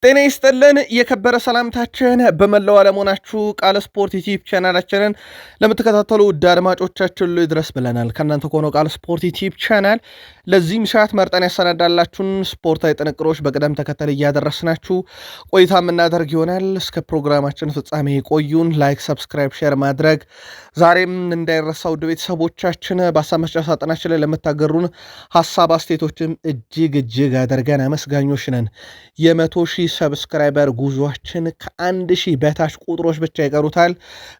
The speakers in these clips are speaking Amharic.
ጤና ይስጥልን የከበረ ሰላምታችን በመላው ዓለም ሆናችሁ ቃል ስፖርት ዩቲዩብ ቻናላችንን ለምትከታተሉ ውድ አድማጮቻችን ሁሉ ይድረስ ብለናል። ከእናንተ ከሆነው ቃል ስፖርት ዩቲዩብ ቻናል ለዚህም ሰዓት መርጠን ያሰናዳላችሁን ስፖርታዊ ጥንቅሮች በቅደም ተከተል እያደረስናችሁ ቆይታ የምናደርግ ይሆናል። እስከ ፕሮግራማችን ፍጻሜ ቆዩን። ላይክ፣ ሰብስክራይብ፣ ሼር ማድረግ ዛሬም እንዳይረሳ ውድ ቤተሰቦቻችን። በሀሳብ መስጫ ሳጥናችን ላይ ለምታገሩን ሀሳብ አስተያየቶችም እጅግ አድርገን አመስጋኞች ነን። የ100,000 ሰብስክራይበር ጉዟችን ከ1,000 በታች ቁጥሮች ብቻ ይቀሩታል።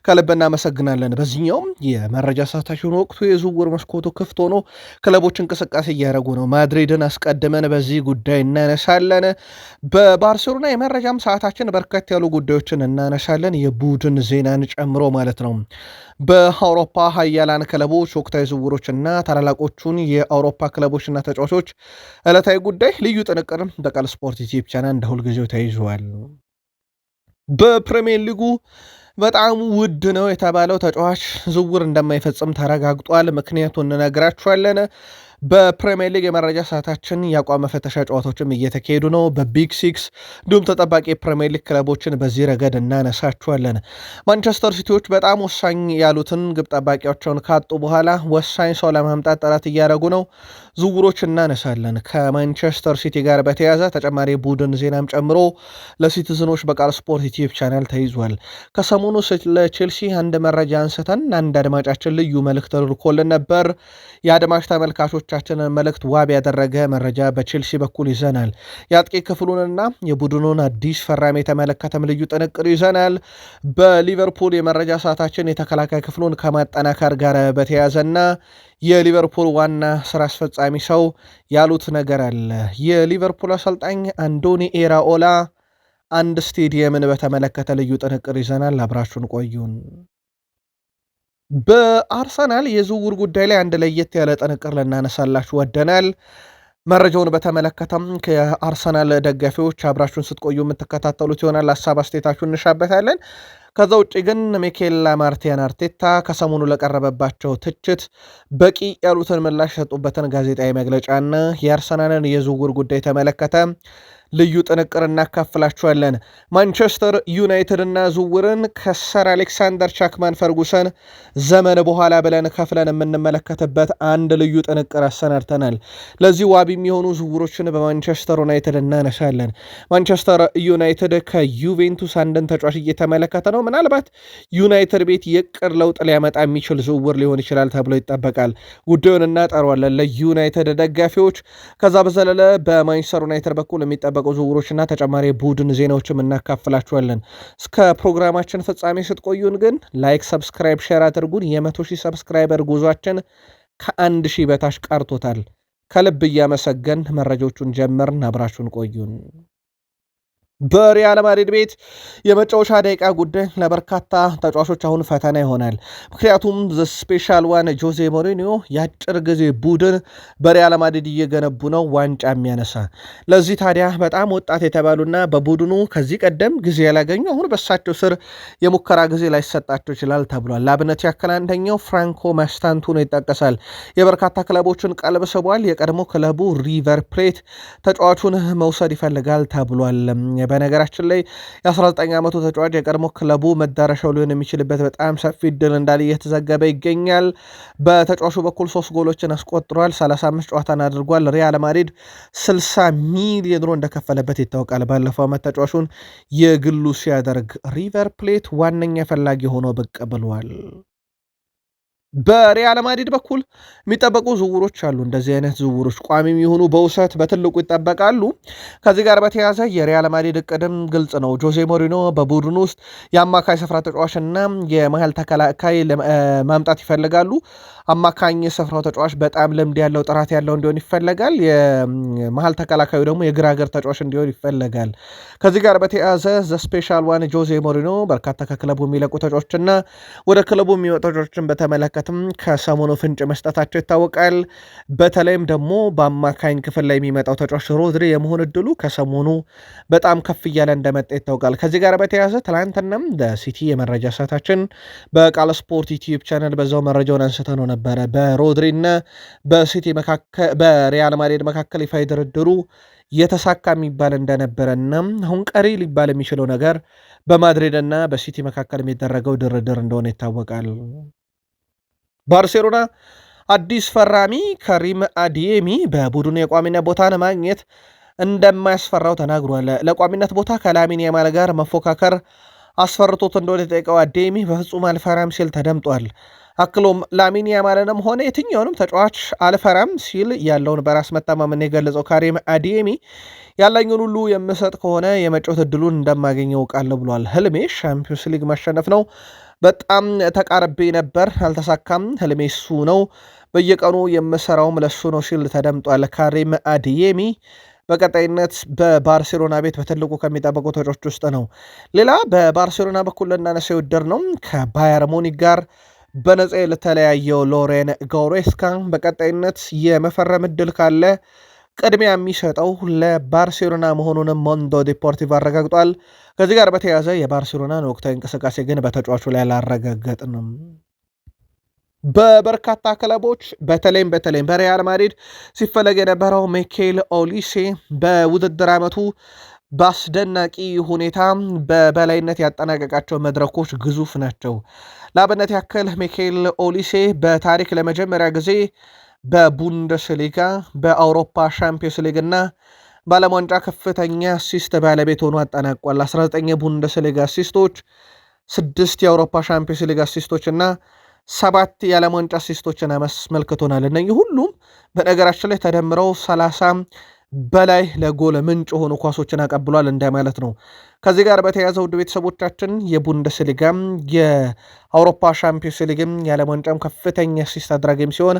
ከልብ እናመሰግናለን። በዚህኛውም የመረጃ ሰዓታችን ወቅቱ የዝውውር መስኮቱ ክፍት ሆኖ ክለቦች እንቅስቃሴ እያደረጉ ነው። ማድሪድን አስቀድመን በዚህ ጉዳይ እናነሳለን። በባርሴሎና የመረጃም ሰዓታችን በርከት ያሉ ጉዳዮችን እናነሳለን፣ የቡድን ዜናን ጨምሮ ማለት ነው። በአውሮፓ ሀያላን ክለቦች ወቅታዊ ዝውውሮችና ታላላቆቹን የአውሮፓ ክለቦችና ተጫዋቾች ዕለታዊ ጉዳይ ልዩ ጥንቅርም በቃል ስፖርት ዩቲዩብ ቻናል እንደ ሁልጊዜው ተይዟል። በፕሪሚየር ሊጉ በጣም ውድ ነው የተባለው ተጫዋች ዝውውር እንደማይፈጽም ተረጋግጧል። ምክንያቱን እንነግራችኋለን። በፕሪሚየር ሊግ የመረጃ ሰዓታችን የአቋም መፈተሻ ጨዋታዎችም እየተካሄዱ ነው። በቢግ ሲክስ እንዲሁም ተጠባቂ የፕሪሚየር ሊግ ክለቦችን በዚህ ረገድ እናነሳችኋለን። ማንቸስተር ሲቲዎች በጣም ወሳኝ ያሉትን ግብ ጠባቂያቸውን ካጡ በኋላ ወሳኝ ሰው ለማምጣት ጥረት እያደረጉ ነው። ዝውውሮች እናነሳለን። ከማንቸስተር ሲቲ ጋር በተያያዘ ተጨማሪ ቡድን ዜናም ጨምሮ ለሲቲዝኖች በቃል ስፖርት ዩቲዩብ ቻናል ተይዟል። ከሰሞኑ ለቼልሲ አንድ መረጃ አንስተን አንድ አድማጫችን ልዩ መልእክት ልኮልን ነበር። የአድማጭ ተመልካቾቻችንን መልእክት ዋቢ ያደረገ መረጃ በቼልሲ በኩል ይዘናል። የአጥቂ ክፍሉንና የቡድኑን አዲስ ፈራሚ የተመለከተም ልዩ ጥንቅር ይዘናል። በሊቨርፑል የመረጃ ሰዓታችን የተከላካይ ክፍሉን ከማጠናከር ጋር በተያያዘና የሊቨርፑል ዋና ስራ አስፈጻሚ ሰው ያሉት ነገር አለ። የሊቨርፑል አሰልጣኝ አንዶኒ ኤራኦላ አንድ ስቴዲየምን በተመለከተ ልዩ ጥንቅር ይዘናል። አብራችሁን ቆዩን። በአርሰናል የዝውውር ጉዳይ ላይ አንድ ለየት ያለ ጥንቅር ልናነሳላችሁ ወደናል። መረጃውን በተመለከተም ከአርሰናል ደጋፊዎች አብራችሁን ስትቆዩ የምትከታተሉት ይሆናል። ሀሳብ አስተያየታችሁን እንሻበታለን። ከዛ ውጭ ግን ሚኬል ማርቲያን አርቴታ ከሰሞኑ ለቀረበባቸው ትችት በቂ ያሉትን ምላሽ ሰጡበትን ጋዜጣዊ መግለጫና የአርሰናልን የዝውውር ጉዳይ ተመለከተ ልዩ ጥንቅር እናካፍላችኋለን። ማንቸስተር ዩናይትድ እና ዝውውርን ከሰር አሌክሳንደር ቻክማን ፈርጉሰን ዘመን በኋላ ብለን ከፍለን የምንመለከትበት አንድ ልዩ ጥንቅር አሰናድተናል። ለዚህ ዋቢ የሚሆኑ ዝውውሮችን በማንቸስተር ዩናይትድ እናነሳለን። ማንቸስተር ዩናይትድ ከዩቬንቱስ አንድን ተጫዋች እየተመለከተ ነው። ምናልባት ዩናይትድ ቤት የቅር ለውጥ ሊያመጣ የሚችል ዝውውር ሊሆን ይችላል ተብሎ ይጠበቃል። ጉዳዩን እናጠሯለን ለዩናይትድ ደጋፊዎች። ከዛ በዘለለ በማንቸስተር ዩናይትድ በኩል የሚጠበቁ ዝውውሮችና ተጨማሪ ቡድን ዜናዎችም እናካፍላችኋለን። እስከ ፕሮግራማችን ፍጻሜ ስትቆዩን ግን ላይክ፣ ሰብስክራይብ፣ ሼር አድርጉን። የ100,000 ሰብስክራይበር ጉዟችን ከ1,000 በታች ቀርቶታል። ከልብ እያመሰገን መረጃዎቹን ጀመርን። አብራችሁን ቆዩን። በሪያል ማድሪድ ቤት የመጫወቻ ደቂቃ ጉዳይ ለበርካታ ተጫዋቾች አሁን ፈተና ይሆናል። ምክንያቱም ዘ ስፔሻል ዋን ጆዜ ሞሪኒዮ የአጭር ጊዜ ቡድን በሪያል ማድሪድ እየገነቡ ነው፣ ዋንጫ የሚያነሳ። ለዚህ ታዲያ በጣም ወጣት የተባሉና በቡድኑ ከዚህ ቀደም ጊዜ ያላገኙ አሁን በሳቸው ስር የሙከራ ጊዜ ላይሰጣቸው ይችላል ተብሏል። ለአብነት ያክል አንደኛው ፍራንኮ ማስታንቱኖ ይጠቀሳል። የበርካታ ክለቦችን ቀልብ ስቧል። የቀድሞ ክለቡ ሪቨር ፕሌት ተጫዋቹን መውሰድ ይፈልጋል ተብሏል። በነገራችን ላይ የ19 ዓመቱ ተጫዋች የቀድሞ ክለቡ መዳረሻው ሊሆን የሚችልበት በጣም ሰፊ እድል እንዳለ እየተዘገበ ይገኛል። በተጫዋቹ በኩል 3 ጎሎችን አስቆጥሯል። 35 ጨዋታን አድርጓል። ሪያል ማድሪድ 60 ሚሊዮን ዩሮ እንደከፈለበት ይታወቃል። ባለፈው ዓመት ተጫዋቹን የግሉ ሲያደርግ ሪቨር ፕሌት ዋነኛ ፈላጊ ሆኖ ብቅ ብሏል። በሪያል ማድሪድ በኩል የሚጠበቁ ዝውውሮች አሉ። እንደዚህ አይነት ዝውውሮች ቋሚ የሚሆኑ በውሰት በትልቁ ይጠበቃሉ። ከዚህ ጋር በተያያዘ የሪያል ማድሪድ እቅድም ግልጽ ነው። ጆዜ ሞሪኖ በቡድኑ ውስጥ የአማካይ ስፍራ ተጫዋችና የመሀል ተከላካይ ማምጣት ይፈልጋሉ። አማካኝ ስፍራው ተጫዋች በጣም ልምድ ያለው ጥራት ያለው እንዲሆን ይፈለጋል። የመሀል ተከላካዩ ደግሞ የግራ እግር ተጫዋች እንዲሆን ይፈለጋል። ከዚህ ጋር በተያያዘ ዘ ስፔሻል ዋን ጆዜ ሞሪኖ በርካታ ከክለቡ የሚለቁ ተጫዋችና ወደ ክለቡ የሚመጡ ተጫዋቾችን በተመለከተ በተመለከተም ከሰሞኑ ፍንጭ መስጠታቸው ይታወቃል። በተለይም ደግሞ በአማካኝ ክፍል ላይ የሚመጣው ተጫዋች ሮድሪ የመሆን እድሉ ከሰሞኑ በጣም ከፍ እያለ እንደመጣ ይታወቃል። ከዚህ ጋር በተያያዘ ትላንትናም ለሲቲ የመረጃ ሰዓታችን በቃል ስፖርት ዩቲዩብ ቻናል በዛው መረጃውን አንስተነው ነበረ። በሮድሪና በሲቲ መካከል በሪያል ማድሪድ መካከል ይፋ ድርድሩ የተሳካ የሚባል እንደነበረና አሁን ቀሪ ሊባል የሚችለው ነገር በማድሪድና በሲቲ መካከል የሚደረገው ድርድር እንደሆነ ይታወቃል። ባርሴሎና አዲስ ፈራሚ ከሪም አዲየሚ በቡድኑ የቋሚነት ቦታ ለማግኘት እንደማያስፈራው ተናግሯል። ለቋሚነት ቦታ ከላሚን ያማል ጋር መፎካከር አስፈርቶት እንደሆነ የጠየቀው አዲየሚ በፍጹም አልፈራም ሲል ተደምጧል። አክሎም ላሚን ያማልንም ሆነ የትኛውንም ተጫዋች አልፈራም ሲል ያለውን በራስ መተማመን የገለጸው ካሪም አዲየሚ ያለኝን ሁሉ የምሰጥ ከሆነ የመጫወት እድሉን እንደማገኘው ቃል ብሏል። ህልሜ ሻምፒዮንስ ሊግ ማሸነፍ ነው። በጣም ተቃርቤ ነበር፣ አልተሳካም። ህልሜ እሱ ነው። በየቀኑ የምሰራውም ለሱ ነው ሲል ተደምጧል። ካሪም አዲየሚ በቀጣይነት በባርሴሎና ቤት በትልቁ ከሚጠበቁ ተጫዋቾች ውስጥ ነው። ሌላ በባርሴሎና በኩል ልናነሳ የወደድ ነው ከባየር ሙኒክ ጋር በነጻ ለተለያየው ሎሬን ጎሬስካ በቀጣይነት የመፈረም እድል ካለ ቅድሚያ የሚሰጠው ለባርሴሎና መሆኑንም ሞንዶ ዲፖርቲቭ አረጋግጧል። ከዚህ ጋር በተያያዘ የባርሴሎናን ወቅታዊ እንቅስቃሴ ግን በተጫዋቹ ላይ አላረጋገጥንም። በበርካታ ክለቦች በተለይም በሪያል ማድሪድ ሲፈለግ የነበረው ሚኬል ኦሊሴ በውድድር ዓመቱ በአስደናቂ ሁኔታ በበላይነት ያጠናቀቃቸው መድረኮች ግዙፍ ናቸው። ለአብነት ያክል ሚኬል ኦሊሴ በታሪክ ለመጀመሪያ ጊዜ በቡንደስሊጋ፣ በአውሮፓ ሻምፒዮንስ ሊግ እና በዓለም ዋንጫ ከፍተኛ አሲስት ባለቤት ሆኖ አጠናቋል። 19 የቡንደስሊጋ አሲስቶች፣ 6 የአውሮፓ ሻምፒዮንስ ሊግ አሲስቶች እና 7 የዓለም ዋንጫ አሲስቶችን አስመልክቶናል። እነዚህ ሁሉም በነገራችን ላይ ተደምረው 30 በላይ ለጎል ምንጭ የሆኑ ኳሶችን አቀብሏል እንደማለት ነው። ከዚህ ጋር በተያያዘ ውድ ቤተሰቦቻችን የቡንደስሊጋም የአውሮፓ ሻምፒዮንስ ሊግም የዓለም ዋንጫም ከፍተኛ አሲስት አድራጊም ሲሆን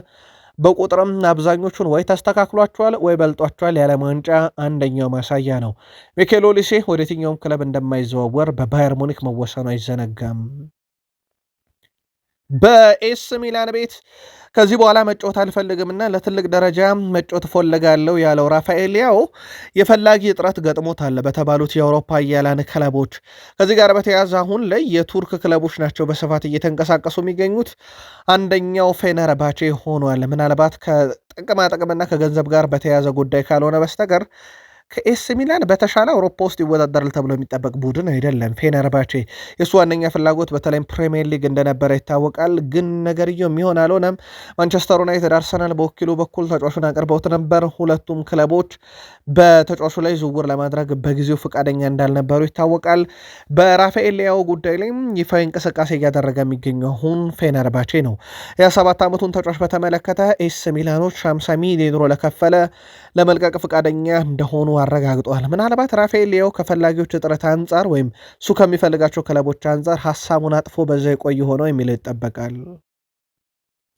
በቁጥርም አብዛኞቹን ወይ ተስተካክሏቸዋል ወይ በልጧቸዋል። የዓለም ዋንጫ አንደኛው ማሳያ ነው። ሚኬል ኦሊሴ ወደ የትኛውም ክለብ እንደማይዘዋወር በባየር ሙኒክ መወሰኑ አይዘነጋም። በኤስ ሚላን ቤት ከዚህ በኋላ መጫወት አልፈልግምና ለትልቅ ደረጃ መጫወት እፈልጋለሁ ያለው ራፋኤል ሊያኦ የፈላጊ እጥረት ገጥሞታል በተባሉት የአውሮፓ ኃያላን ክለቦች። ከዚህ ጋር በተያያዘ አሁን ላይ የቱርክ ክለቦች ናቸው በስፋት እየተንቀሳቀሱ የሚገኙት። አንደኛው ፌነርባቼ ሆኗል። ምናልባት ከጥቅማጥቅምና ከገንዘብ ጋር በተያያዘ ጉዳይ ካልሆነ በስተቀር ከኤስ ሚላን በተሻለ አውሮፓ ውስጥ ይወዳደራል ተብሎ የሚጠበቅ ቡድን አይደለም ፌነርባቼ። የእሱ ዋነኛ ፍላጎት በተለይም ፕሪሚየር ሊግ እንደነበረ ይታወቃል። ግን ነገርየው የሚሆን አልሆነም። ማንቸስተር ዩናይትድ፣ አርሰናል በወኪሉ በኩል ተጫዋቹን አቅርበውት ነበር። ሁለቱም ክለቦች በተጫዋቹ ላይ ዝውውር ለማድረግ በጊዜው ፈቃደኛ እንዳልነበሩ ይታወቃል። በራፋኤል ሊያኦ ጉዳይ ላይ ይፋዊ እንቅስቃሴ እያደረገ የሚገኘው አሁን ፌነርባቼ ነው። የ7 ዓመቱን ተጫዋች በተመለከተ ኤስ ሚላኖች 50 ሚሊዮን ዩሮ ለከፈለ ለመልቀቅ ፈቃደኛ እንደሆኑ አረጋግጧል። ምናልባት ራፋኤል ሊያኦ ከፈላጊዎች እጥረት አንጻር ወይም እሱ ከሚፈልጋቸው ክለቦች አንጻር ሀሳቡን አጥፎ በዛ የቆየ ሆነው የሚለው ይጠበቃል።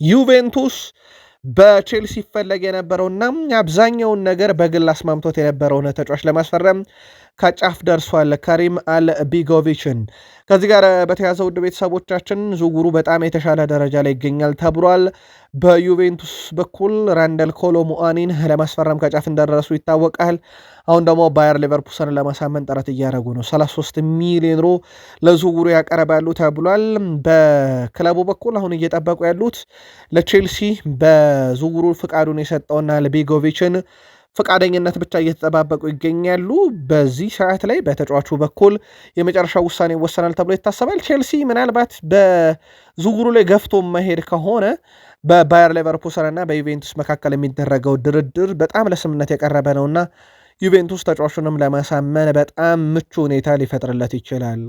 ዩቬንቱስ በቼልሲ ይፈለግ የነበረውና አብዛኛውን ነገር በግል አስማምቶት የነበረውን ተጫዋች ለማስፈረም ከጫፍ ደርሷል። ካሪም አልቢጎቪችን። ከዚህ ጋር በተያያዘ ውድ ቤተሰቦቻችን ዝውውሩ በጣም የተሻለ ደረጃ ላይ ይገኛል ተብሏል። በዩቬንቱስ በኩል ራንደል ኮሎ ሙአኒን ለማስፈረም ከጫፍ እንደደረሱ ይታወቃል። አሁን ደግሞ ባየር ሌቨርኩሰንን ለማሳመን ጥረት እያደረጉ ነው። 33 ሚሊዮን ዩሮ ለዝውውሩ ያቀርባሉ ተብሏል። በክለቡ በኩል አሁን እየጠበቁ ያሉት ለቼልሲ በዝውውሩ ፍቃዱን የሰጠውና ለቤጎቪችን ፈቃደኝነት ብቻ እየተጠባበቁ ይገኛሉ። በዚህ ሰዓት ላይ በተጫዋቹ በኩል የመጨረሻው ውሳኔ ይወሰናል ተብሎ ይታሰባል። ቼልሲ ምናልባት በዝውውሩ ላይ ገፍቶ መሄድ ከሆነ በባየር ሌቨርኩሰን እና በዩቬንቱስ መካከል የሚደረገው ድርድር በጣም ለስምነት የቀረበ ነውና ዩቬንቱስ ተጫዋቹንም ለማሳመን በጣም ምቹ ሁኔታ ሊፈጥርለት ይችላል።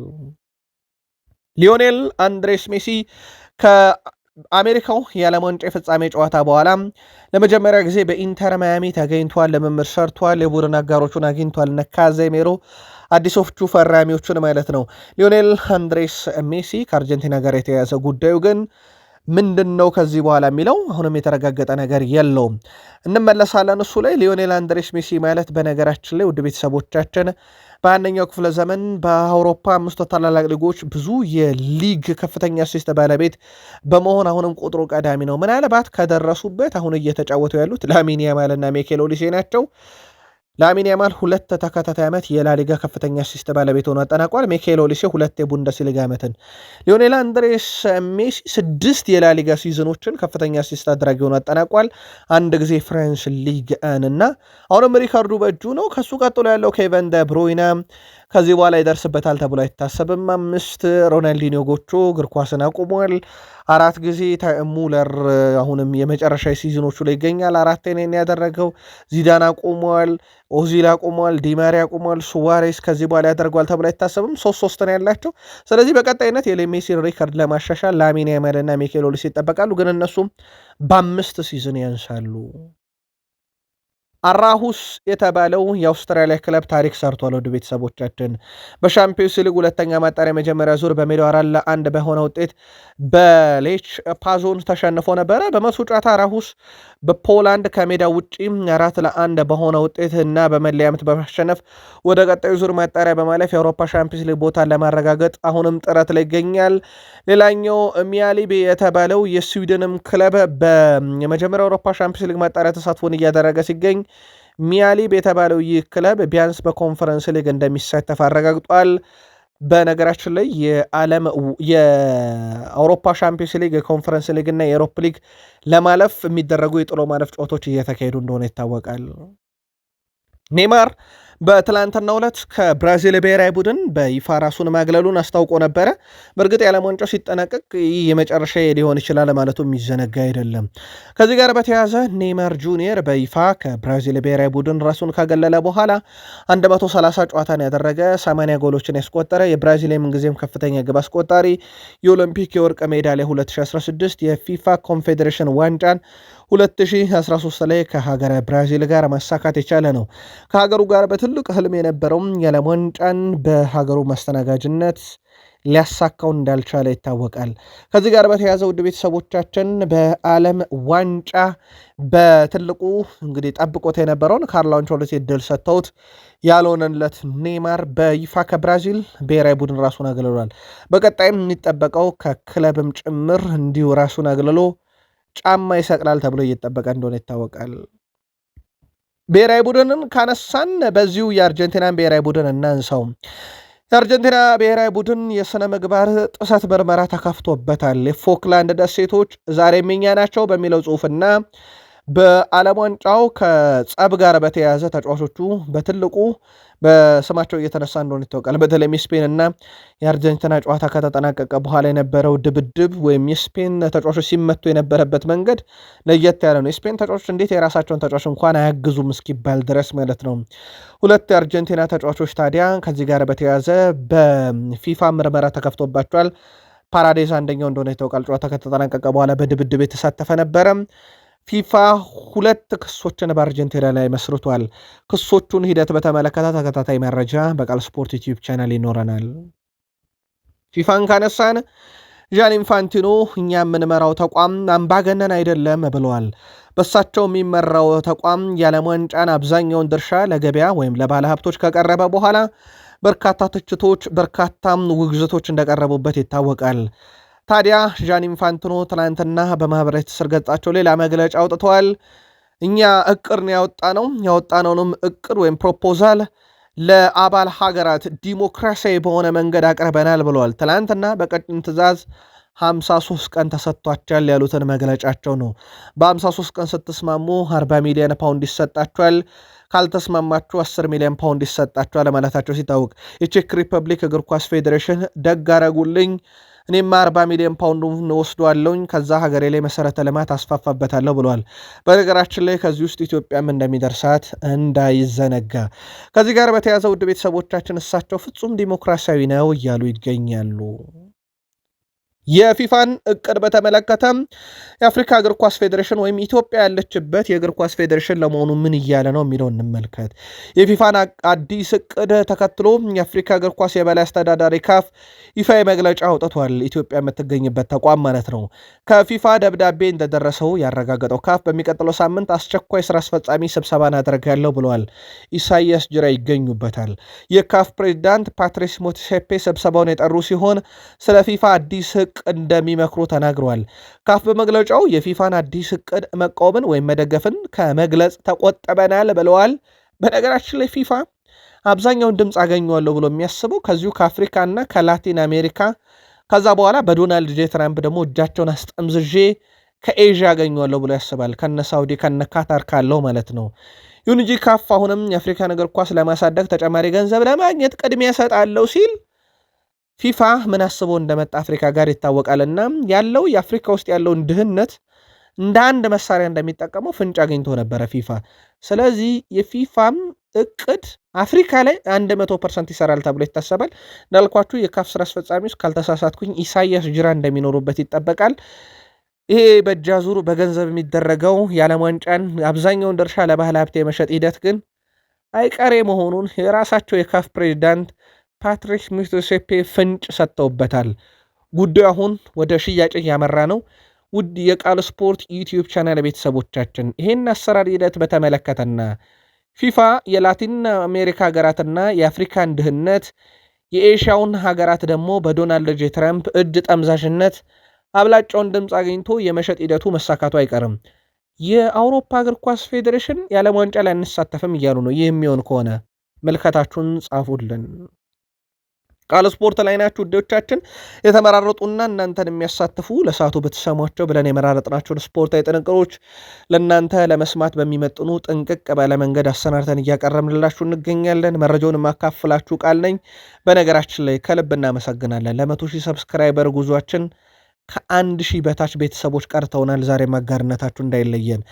ሊዮኔል አንድሬስ ሜሲ ከአሜሪካው የዓለም ዋንጫ የፍጻሜ ጨዋታ በኋላ ለመጀመሪያ ጊዜ በኢንተር ማያሚ ተገኝቷል። ልምምድ ሰርቷል። የቡድን አጋሮቹን አግኝቷል። እነ ካዜሜሮ አዲሶቹ ፈራሚዎቹን ማለት ነው። ሊዮኔል አንድሬስ ሜሲ ከአርጀንቲና ጋር የተያያዘ ጉዳዩ ግን ምንድነው ከዚህ በኋላ የሚለው አሁንም የተረጋገጠ ነገር የለውም። እንመለሳለን እሱ ላይ። ሊዮኔል አንድሬስ ሜሲ ማለት በነገራችን ላይ ውድ ቤተሰቦቻችን በአንደኛው ክፍለ ዘመን በአውሮፓ 5 ታላላቅ ሊጎች ብዙ የሊግ ከፍተኛ አሲስት ባለቤት በመሆን አሁንም ቁጥሩ ቀዳሚ ነው። ምናልባት ከደረሱበት አሁን እየተጫወቱ ያሉት ላሚን ያማልና ሚኬል ኦሊሴ ናቸው። ላሚን ያማል 2 ተከታታይ ዓመት የላሊጋ ከፍተኛ አሲስት ባለቤት ሆኖ አጠናቋል። ሚኬል ኦሊሴ 2 የቡንደስሊጋ ዓመትን። ሊዮኔል አንድሬስ ሜሲ 6 የላሊጋ ሲዝኖችን ከፍተኛ አሲስት አድራጊ ሆኖ አጠናቋል። አንድ ጊዜ ፍራንስ ሊግ እና አሁንም ሪካርዱ በእጁ ነው። ከሱ ቀጥሎ ያለው ኬቨን ደ ብሩይነ ከዚህ በኋላ ይደርስበታል ተብሎ አይታሰብም። 5 ሮናልዲኒዮ ጎቾ እግር ኳስን አቁሟል። 4 ጊዜ ሙለር አሁንም የመጨረሻ ሲዝኖቹ ላይ ይገኛል። 4 ኔን ያደረገው ዚዳን አቁሟል። ኦዚል አቁሟል። ዲማሪ አቁሟል። ሱዋሬስ ከዚህ በኋላ ያደርገዋል ተብሎ አይታሰብም። 3 ነው ያላቸው። ስለዚህ በቀጣይነት የሜሲን ሪከርድ ለማሻሻል ላሚን ያማልና ሚኬል ኦሊሴ ይጠበቃሉ። ግን እነሱም በ5 ሲዝን ያንሳሉ። አራሁስ የተባለው የአውስትራሊያ ክለብ ታሪክ ሰርቷል። ወደ ቤተሰቦቻችን በሻምፒዮንስ ሊግ ሁለተኛ ማጣሪያ መጀመሪያ ዙር በሜዳው 4-1 በሆነ ውጤት በሌች ፓዞን ተሸንፎ ነበረ። በመሱ ጨዋታ አራሁስ በፖላንድ ከሜዳ ውጪ 4-1 በሆነ ውጤት እና በመለያ ምት በማሸነፍ ወደ ቀጣዩ ዙር ማጣሪያ በማለፍ የአውሮፓ ሻምፒዮንስ ሊግ ቦታን ለማረጋገጥ አሁንም ጥረት ላይ ይገኛል። ሌላኛው ሚያሊቤ የተባለው የስዊድንም ክለብ በመጀመሪያ አውሮፓ ሻምፒዮንስ ሊግ ማጣሪያ ተሳትፎን እያደረገ ሲገኝ ሚያሊብ የተባለው ይህ ክለብ ቢያንስ በኮንፈረንስ ሊግ እንደሚሳተፍ አረጋግጧል። በነገራችን ላይ የአውሮፓ ሻምፒዮንስ ሊግ የኮንፈረንስ ሊግ እና የኤሮፕ ሊግ ለማለፍ የሚደረጉ የጥሎ ማለፍ ጨዋታዎች እየተካሄዱ እንደሆነ ይታወቃል። ኔይማር በትላንትናው ዕለት ከብራዚል ብሔራዊ ቡድን በይፋ ራሱን ማግለሉን አስታውቆ ነበረ። በእርግጥ የዓለም ዋንጫው ሲጠናቀቅ ይህ የመጨረሻ ሊሆን ይችላል ማለቱ የሚዘነጋ አይደለም። ከዚህ ጋር በተያያዘ ኔይማር ጁኒየር በይፋ ከብራዚል ብሔራዊ ቡድን ራሱን ካገለለ በኋላ 130 ጨዋታን ያደረገ 80 ጎሎችን ያስቆጠረ የብራዚል የምንጊዜም ከፍተኛ ግብ አስቆጣሪ የኦሎምፒክ የወርቅ ሜዳሊያ 2016 የፊፋ ኮንፌዴሬሽን ዋንጫን 2013 ላይ ከሀገረ ብራዚል ጋር ማሳካት የቻለ ነው። ከሀገሩ ጋር በትልቅ ህልም የነበረውም የዓለም ዋንጫን በሀገሩ ማስተናጋጅነት ሊያሳካው እንዳልቻለ ይታወቃል። ከዚህ ጋር በተያያዘ ውድ ቤተሰቦቻችን በዓለም ዋንጫ በትልቁ እንግዲህ ጠብቆት የነበረውን ካርሎ አንቸሎቲ ዕድል ሰጥተውት ያልሆነለት ኔይማር በይፋ ከብራዚል ብሔራዊ ቡድን ራሱን አግልሏል። በቀጣይም የሚጠበቀው ከክለብም ጭምር እንዲሁ ራሱን አግልሎ ጫማ ይሰቅላል ተብሎ እየተጠበቀ እንደሆነ ይታወቃል። ብሔራዊ ቡድንን ካነሳን በዚሁ የአርጀንቲናን ብሔራዊ ቡድን እናንሳው። የአርጀንቲና ብሔራዊ ቡድን የሥነ ምግባር ጥሰት ምርመራ ተከፍቶበታል። የፎክላንድ ደሴቶች ዛሬ የኛ ናቸው በሚለው ጽሑፍና በዓለም ዋንጫው ከጸብ ጋር በተያያዘ ተጫዋቾቹ በትልቁ በስማቸው እየተነሳ እንደሆነ ይታወቃል። በተለይም የስፔን እና የአርጀንቲና ጨዋታ ከተጠናቀቀ በኋላ የነበረው ድብድብ ወይም የስፔን ተጫዋቾች ሲመቱ የነበረበት መንገድ ለየት ያለ ነው። የስፔን ተጫዋቾች እንዴት የራሳቸውን ተጫዋች እንኳን አያግዙም እስኪባል ድረስ ማለት ነው። 2 የአርጀንቲና ተጫዋቾች ታዲያ ከዚህ ጋር በተያያዘ በፊፋ ምርመራ ተከፍቶባቸዋል። ፓራዴዝ አንደኛው እንደሆነ ይታወቃል። ጨዋታ ከተጠናቀቀ በኋላ በድብድብ የተሳተፈ ነበረ። ፊፋ 2 ክሶችን በአርጀንቲና ላይ መስርቷል። ክሶቹን ሂደት በተመለከተ ተከታታይ መረጃ በቃል ስፖርት ዩቲዩብ ቻናል ይኖረናል። ፊፋን ካነሳን ጃን ኢንፋንቲኖ እኛ የምንመራው ተቋም አምባገነን አይደለም ብለዋል። በሳቸው የሚመራው ተቋም የዓለም ዋንጫን አብዛኛውን ድርሻ ለገበያ ወይም ለባለ ሀብቶች ከቀረበ በኋላ በርካታ ትችቶች፣ በርካታ ውግዘቶች እንደቀረቡበት ይታወቃል። ታዲያ ጃን ኢንፋንቲኖ ትናንትና በማህበራዊ ትስስር ገጻቸው ሌላ መግለጫ አውጥተዋል። እኛ እቅድ ያወጣነውንም እቅድ ወይም ፕሮፖዛል ለአባል ሀገራት ዲሞክራሲያዊ በሆነ መንገድ አቅርበናል ብለዋል። ትናንትና በቀጭን ትዕዛዝ 53 ቀን ተሰጥቷቸዋል ያሉትን መግለጫቸው ነው። በ53 ቀን ስትስማሙ 40 ሚሊዮን ፓውንድ ይሰጣቸዋል፣ ካልተስማማችሁ 10 ሚሊዮን ፓውንድ ይሰጣቸዋል ማለታቸው ሲታወቅ የቼክ ሪፐብሊክ እግር ኳስ ፌዴሬሽን ደግ አረጉልኝ፣ እኔማ 40 ሚሊዮን ፓውንድ ወስዷለሁኝ፣ ከዛ ሀገሬ ላይ መሰረተ ልማት አስፋፋበታለሁ ብለዋል። በነገራችን ላይ ከዚህ ውስጥ ኢትዮጵያም እንደሚደርሳት እንዳይዘነጋ። ከዚህ ጋር በተያያዘ ውድ ቤተሰቦቻችን እሳቸው ፍጹም ዲሞክራሲያዊ ነው እያሉ ይገኛሉ። የፊፋን እቅድ በተመለከተ የአፍሪካ እግር ኳስ ፌዴሬሽን ወይም ኢትዮጵያ ያለችበት የእግር ኳስ ፌዴሬሽን ለመሆኑ ምን እያለ ነው የሚለው እንመልከት። የፊፋን አዲስ እቅድ ተከትሎ የአፍሪካ እግር ኳስ የበላይ አስተዳዳሪ ካፍ ይፋ መግለጫ አውጥቷል። ኢትዮጵያ የምትገኝበት ተቋም ማለት ነው። ከፊፋ ደብዳቤ እንደደረሰው ያረጋገጠው ካፍ በሚቀጥለው ሳምንት አስቸኳይ ስራ አስፈጻሚ ስብሰባን አደርጋለሁ ብለዋል። ኢሳያስ ጅራ ይገኙበታል። የካፍ ፕሬዚዳንት ፓትሪስ ሞትሴፔ ስብሰባውን የጠሩ ሲሆን ስለ ፊፋ አዲስ እንደሚመክሩ ተናግረዋል። ካፍ በመግለጫው የፊፋን አዲስ እቅድ መቃወምን ወይም መደገፍን ከመግለጽ ተቆጠበናል ብለዋል። በነገራችን ላይ ፊፋ አብዛኛውን ድምፅ አገኘዋለሁ ብሎ የሚያስበው ከዚሁ ከአፍሪካና ከላቲን አሜሪካ ከዛ በኋላ በዶናልድ ጄ ትራምፕ ደግሞ እጃቸውን አስጠምዝዤ ከኤዥያ አገኘዋለሁ ብሎ ያስባል። ከነ ሳውዲ ከነ ካታር ካለው ማለት ነው። ይሁን እንጂ ካፍ አሁንም የአፍሪካን እግር ኳስ ለማሳደግ ተጨማሪ ገንዘብ ለማግኘት ቅድሚያ ሰጣለሁ ሲል ፊፋ ምን አስቦ እንደመጣ አፍሪካ ጋር ይታወቃልና ያለው የአፍሪካ ውስጥ ያለውን ድህነት እንደ አንድ መሳሪያ እንደሚጠቀመው ፍንጭ አግኝቶ ነበረ ፊፋ። ስለዚህ የፊፋም እቅድ አፍሪካ ላይ 100% ይሰራል ተብሎ ይታሰባል። እንዳልኳችሁ የካፍ ስራ አስፈጻሚ ውስጥ ካልተሳሳትኩኝ ኢሳያስ ጅራ እንደሚኖሩበት ይጠበቃል። ይሄ በእጅ አዙር በገንዘብ የሚደረገው የዓለም ዋንጫን አብዛኛውን ድርሻ ለባህል ሀብት የመሸጥ ሂደት ግን አይቀሬ መሆኑን የራሳቸው የካፍ ፕሬዚዳንት ፓትሪስ ሙትሴፔ ፍንጭ ሰጥተውበታል። ጉዳዩ አሁን ወደ ሽያጭ እያመራ ነው። ውድ የቃል ስፖርት ዩቲዩብ ቻናል ቤተሰቦቻችን ይህን አሰራር ሂደት በተመለከተና ፊፋ የላቲን አሜሪካ ሀገራትና የአፍሪካን ድህነት የኤሽያውን ሀገራት ደግሞ በዶናልድ ጄ ትራምፕ እጅ ጠምዛዥነት አብላጫውን ድምፅ አግኝቶ የመሸጥ ሂደቱ መሳካቱ አይቀርም። የአውሮፓ እግር ኳስ ፌዴሬሽን የዓለም ዋንጫ ላይ አንሳተፍም እያሉ ነው። ይህ የሚሆን ከሆነ መልከታችሁን ጻፉልን። ቃል ስፖርት ላይ ናችሁ ውዴዎቻችን። የተመራረጡና እናንተን የሚያሳትፉ ለሰዓቱ ብትሰሟቸው ብለን የመራረጥናቸውን ስፖርታዊ ጥንቅሮች ለእናንተ ለመስማት በሚመጥኑ ጥንቅቅ ባለ መንገድ አሰናርተን እያቀረብንላችሁ እንገኛለን። መረጃውን የማካፍላችሁ ቃል ነኝ። በነገራችን ላይ ከልብ እናመሰግናለን። ለ100,000 ሰብስክራይበር ጉዟችን ከ1,000 በታች ቤተሰቦች ቀርተውናል። ዛሬ ማጋርነታችሁ እንዳይለየን።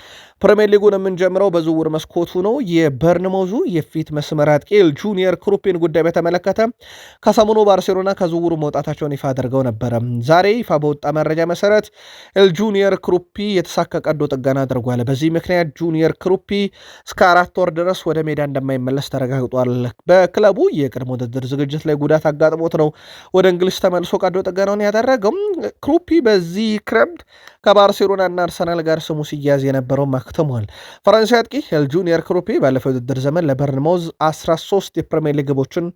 ፕሪሚየር ሊጉን የምንጀምረው በዝውውር መስኮቱ ነው። የበርንሞዙ የፊት መስመር አጥቂ ጁኒየር ክሩፒን ጉዳይ በተመለከተ ከሰሞኑ ባርሴሎና ከዝውውሩ መውጣታቸውን ይፋ አድርገው ነበረ። ዛሬ ይፋ በወጣ መረጃ መሰረት ጁኒየር ክሩፒ የተሳካ ቀዶ ጥገና አድርጓል። በዚህ ምክንያት ጁኒየር ክሩፒ እስከ 4 ወር ድረስ ወደ ሜዳ እንደማይመለስ ተረጋግጧል። በክለቡ የቅድመ ውድድር ዝግጅት ላይ ጉዳት አጋጥሞት ነው ወደ እንግሊዝ ተመልሶ ቀዶ ጥገናውን ያደረገው። ክሩፒ በዚህ ክረምት ከባርሴሎና እና አርሰናል ጋር ስሙ ሲያዝ የነበረው ማክተሟል። ፈረንሳይ አጥቂ ጁኒየር ክሩፒ ባለፈው ውድድር ዘመን ለበርንማውዝ 13 የፕሪሚየር ሊግ ግቦችን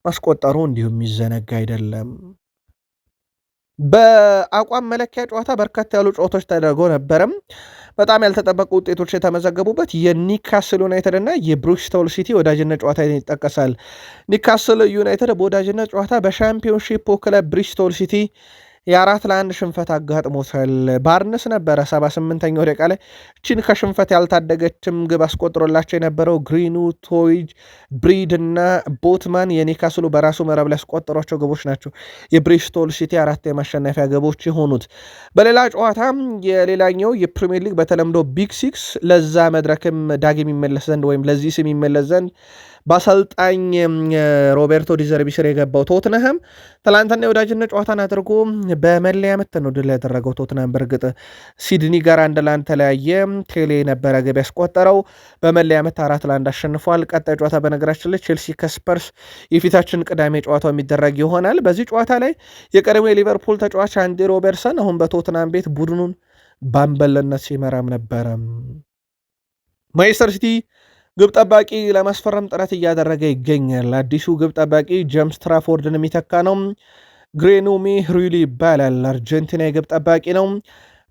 ማስቆጠሩ እንዲሁም የሚዘነጋ አይደለም። በአቋም መለኪያ ጨዋታ በርከት ያሉ ጨዋታዎች ተደርጎ ነበረም። በጣም ያልተጠበቁ ውጤቶች የተመዘገቡበት የኒካስል ዩናይትድ እና የብሪስቶል ሲቲ ወዳጅነት ጨዋታ ይጠቀሳል። ኒካስል ዩናይትድ በወዳጅነት ጨዋታ በሻምፒዮንሺፕ ክለብ ብሪስቶል ሲቲ የ4-1 ሽንፈት አጋጥሞታል። ባርነስ ነበረ 78ኛው ደቂቃ ላይ እችን ከሽንፈት ያልታደገችም ግብ አስቆጥሮላቸው የነበረው ግሪኑ ቶይጅ ብሪድ እና ቦትማን የኒካስሉ በራሱ መረብ ላይ ያስቆጠሯቸው ግቦች ናቸው የብሪስቶል ሲቲ 4 የማሸነፊያ ግቦች የሆኑት። በሌላ ጨዋታ የሌላኛው የፕሪሚየር ሊግ በተለምዶ ቢግ ሲክስ ለዛ መድረክም ዳግም የሚመለስ ዘንድ ወይም ለዚህ ስም የሚመለስ ዘንድ በአሰልጣኝ ሮቤርቶ ዲዘርቢ ስር የገባው ቶትንሃም ትላንትና የወዳጅነት ጨዋታን አድርጎ በመለያ ምት ነው ድል ያደረገው። ቶትንሃም በእርግጥ ሲድኒ ጋር 1-1 ተለያየ። ቴሌ ነበረ ገቢ ያስቆጠረው። በመለያ ምት 4-1 አሸንፏል። ቀጣይ ጨዋታ በነገራችን ላይ ቼልሲ ከስፐርስ የፊታችን ቅዳሜ ጨዋታው የሚደረግ ይሆናል። በዚህ ጨዋታ ላይ የቀድሞ የሊቨርፑል ተጫዋች አንዲ ሮበርትሰን አሁን በቶትንሃም ቤት ቡድኑን በአምበልነት ሲመራም ነበረ። ማንቸስተር ሲቲ ግብ ጠባቂ ለማስፈረም ጥረት እያደረገ ይገኛል። አዲሱ ግብ ጠባቂ ጄምስ ትራፎርድን የሚተካ ነው። ግሬኖሚ ሩሊ ይባላል። አርጀንቲና የግብ ጠባቂ ነው።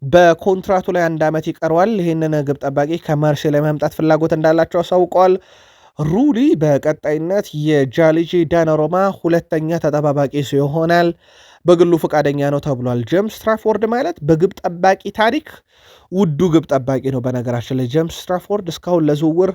በኮንትራቱ ላይ 1 ዓመት ይቀረዋል። ይህንን ግብ ጠባቂ ከማርሴይ ለማምጣት ፍላጎት እንዳላቸው አሳውቀዋል። ሩሊ በቀጣይነት የጃሊጂ ዳናሮማ ሁለተኛ ተጠባባቂ ይሆናል። በግሉ ፈቃደኛ ነው ተብሏል። ጄምስ ትራፎርድ ማለት በግብ ጠባቂ ታሪክ ውዱ ግብ ጠባቂ ነው። በነገራችን ላይ ጄምስ ትራፎርድ እስካሁን ለዝውውር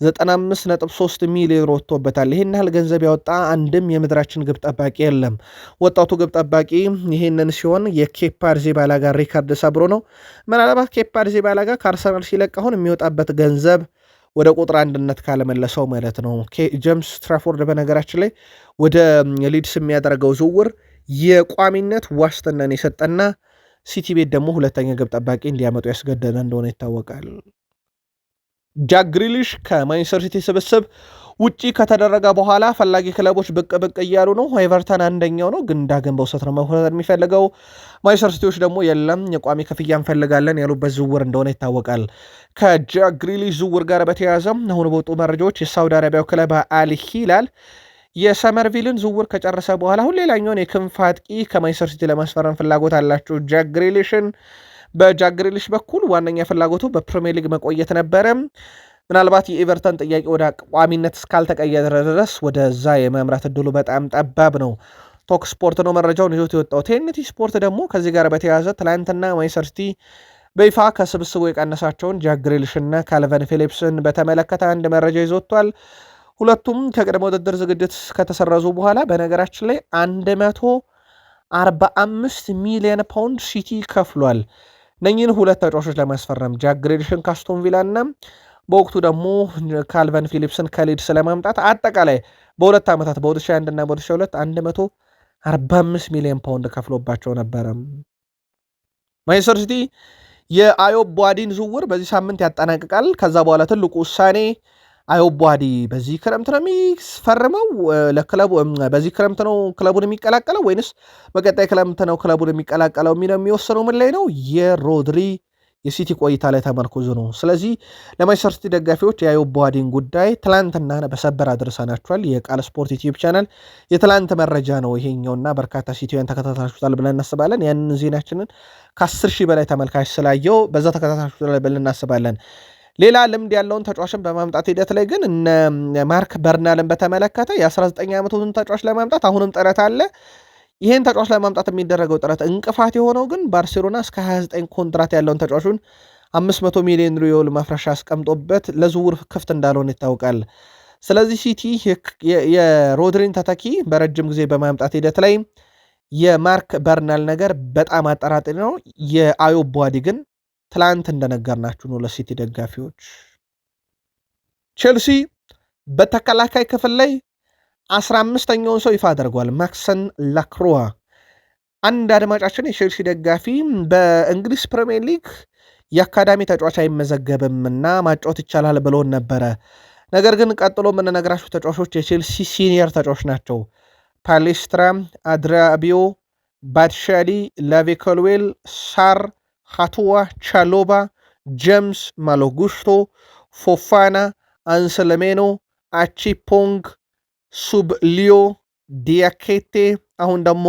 95.3 ሚሊዮን ወጥቶበታል። ይህን ያህል ገንዘብ ያወጣ አንድም የምድራችን ግብ ጠባቂ የለም። ወጣቱ ግብ ጠባቂ ይህንን ሲሆን የኬፓ አሪዛባላጋ ሪካርድ ሰብሮ ነው። ምናልባት ኬፓ አሪዛባላጋ ከአርሰናል ሲለቅ አሁን የሚወጣበት ገንዘብ ወደ ቁጥር አንድነት ካለመለሰው ማለት ነው። ጄምስ ትራፎርድ በነገራችን ላይ ወደ ሊድስ የሚያደርገው ዝውውር የቋሚነት ዋስትናን የሰጠና ሲቲ ቤት ደግሞ ሁለተኛ ግብ ጠባቂ እንዲያመጡ ያስገደደ እንደሆነ ይታወቃል። ጃክ ግሪሊሽ ከማንቸስተር ሲቲ ስብስብ ውጪ ከተደረገ በኋላ ፈላጊ ክለቦች ብቅ ብቅ እያሉ ነው። ኤቨርተን አንደኛው ነው፣ ግን ዳግም በውሰት ነው መውሰድ የሚፈልገው። ማንቸስተር ሲቲዎች ደግሞ የለም የቋሚ ክፍያ እንፈልጋለን ያሉበት ዝውውር እንደሆነ ይታወቃል። ከጃክ ግሪሊሽ ዝውውር ጋር በተያያዘ አሁን በወጡ መረጃዎች የሳውዲ አረቢያው ክለብ አል ሂላል የሰመርቪልን ዝውውር ከጨረሰ በኋላ አሁን ሌላኛውን የክንፍ አጥቂ ከማንቸስተር ሲቲ ለማስፈረም ፍላጎት አላቸው ጃክ ግሪሊሽን። በጃክ ግሪሊሽ በኩል ዋነኛ ፍላጎቱ በፕሪሚየር ሊግ መቆየት ነበረ። ምናልባት የኤቨርተን ጥያቄ ወደ ቋሚነት እስካልተቀየረ ድረስ ወደዛ የማምራት እድሉ በጣም ጠባብ ነው። ቶክ ስፖርት ነው መረጃውን ይዞት የወጣው። ቴንቲ ስፖርት ደግሞ ከዚህ ጋር በተያያዘ ትላንትና ማንቸስተር ሲቲ በይፋ ከስብስቡ የቀነሳቸውን ጃክ ግሪሊሽና ካልቨን ፊሊፕስን በተመለከተ አንድ መረጃ ይዞ ወጥቷል። ሁለቱም ከቅድመ ውድድር ዝግጅት ከተሰረዙ በኋላ በነገራችን ላይ 145 ሚሊዮን ፓውንድ ሲቲ ከፍሏል እነኝህን ሁለት ተጫዋቾች ለማስፈረም ጃክ ግሪሊሽን ካስቶን ቪላ እና በወቅቱ ደግሞ ካልቨን ፊሊፕስን ከሊድስ ለማምጣት አጠቃላይ በሁለት ዓመታት በ2001 እና በ2002 145 ሚሊዮን ፓውንድ ከፍሎባቸው ነበረ። ማንቸስተር ሲቲ የአዮብ ቧዲን ዝውውር በዚህ ሳምንት ያጠናቅቃል። ከዛ በኋላ ትልቁ ውሳኔ አዮብ ቧዲ በዚህ ክረምት ነው የሚፈርመው ለክለቡ፣ በዚህ ክረምት ነው ክለቡን የሚቀላቀለው ወይንስ በቀጣይ ክረምት ነው ክለቡን የሚቀላቀለው የሚለው የሚወሰነው ምን ላይ ነው? የሮድሪ የሲቲ ቆይታ ላይ ተመርኩዞ ነው። ስለዚህ ለማንቸስተር ሲቲ ደጋፊዎች የአዮብ ቧዲን ጉዳይ ትላንትና በሰበር አድርሰናቸዋል። የቃል ስፖርት ዩቲዩብ ቻናል የትላንት መረጃ ነው ይሄኛውና በርካታ ሲቲያን ተከታታችሁታል ብለን እናስባለን። ያንን ዜናችንን ከ10,000 በላይ ተመልካች ስላየው በዛ ተከታታችሁታል ብለን እናስባለን። ሌላ ልምድ ያለውን ተጫዋችን በማምጣት ሂደት ላይ ግን እነ ማርክ በርናልን በተመለከተ የ19 ዓመቱን ተጫዋች ለማምጣት አሁንም ጥረት አለ። ይህን ተጫዋች ለማምጣት የሚደረገው ጥረት እንቅፋት የሆነው ግን ባርሴሎና እስከ 29 ኮንትራት ያለውን ተጫዋቹን 500 ሚሊዮን ዩሮ ማፍረሻ አስቀምጦበት ለዝውውር ክፍት እንዳልሆነ ይታወቃል። ስለዚህ ሲቲ የሮድሪን ተተኪ በረጅም ጊዜ በማምጣት ሂደት ላይ የማርክ በርናል ነገር በጣም አጠራጣሪ ነው። የአዮብ ቧዲ ግን ትላንት እንደነገርናችሁ ነው ለሲቲ ደጋፊዎች። ቼልሲ በተከላካይ ክፍል ላይ 15ኛውን ሰው ይፋ አድርጓል። ማክሰን ላክሮዋ። አንድ አድማጫችን የቼልሲ ደጋፊ በእንግሊዝ ፕሪሚየር ሊግ የአካዳሚ ተጫዋች አይመዘገብም እና ማጫወት ይቻላል ብሎን ነበረ። ነገር ግን ቀጥሎ የምንነግራችሁ ተጫዋቾች የቼልሲ ሲኒየር ተጫዋች ናቸው። ፓሌስትራ፣ አድራቢዮ፣ ባድሻሊ፣ ላቬ ኮልዌል፣ ሳር፣ ሃቱዋ፣ ቻሎባ፣ ጄምስ ማሎጉስቶ፣ ፎፋና፣ አንሰለሜኖ፣ አቺፖንግ፣ ሱብሊዮ፣ ዲያኬቴ፣ አሁን ደግሞ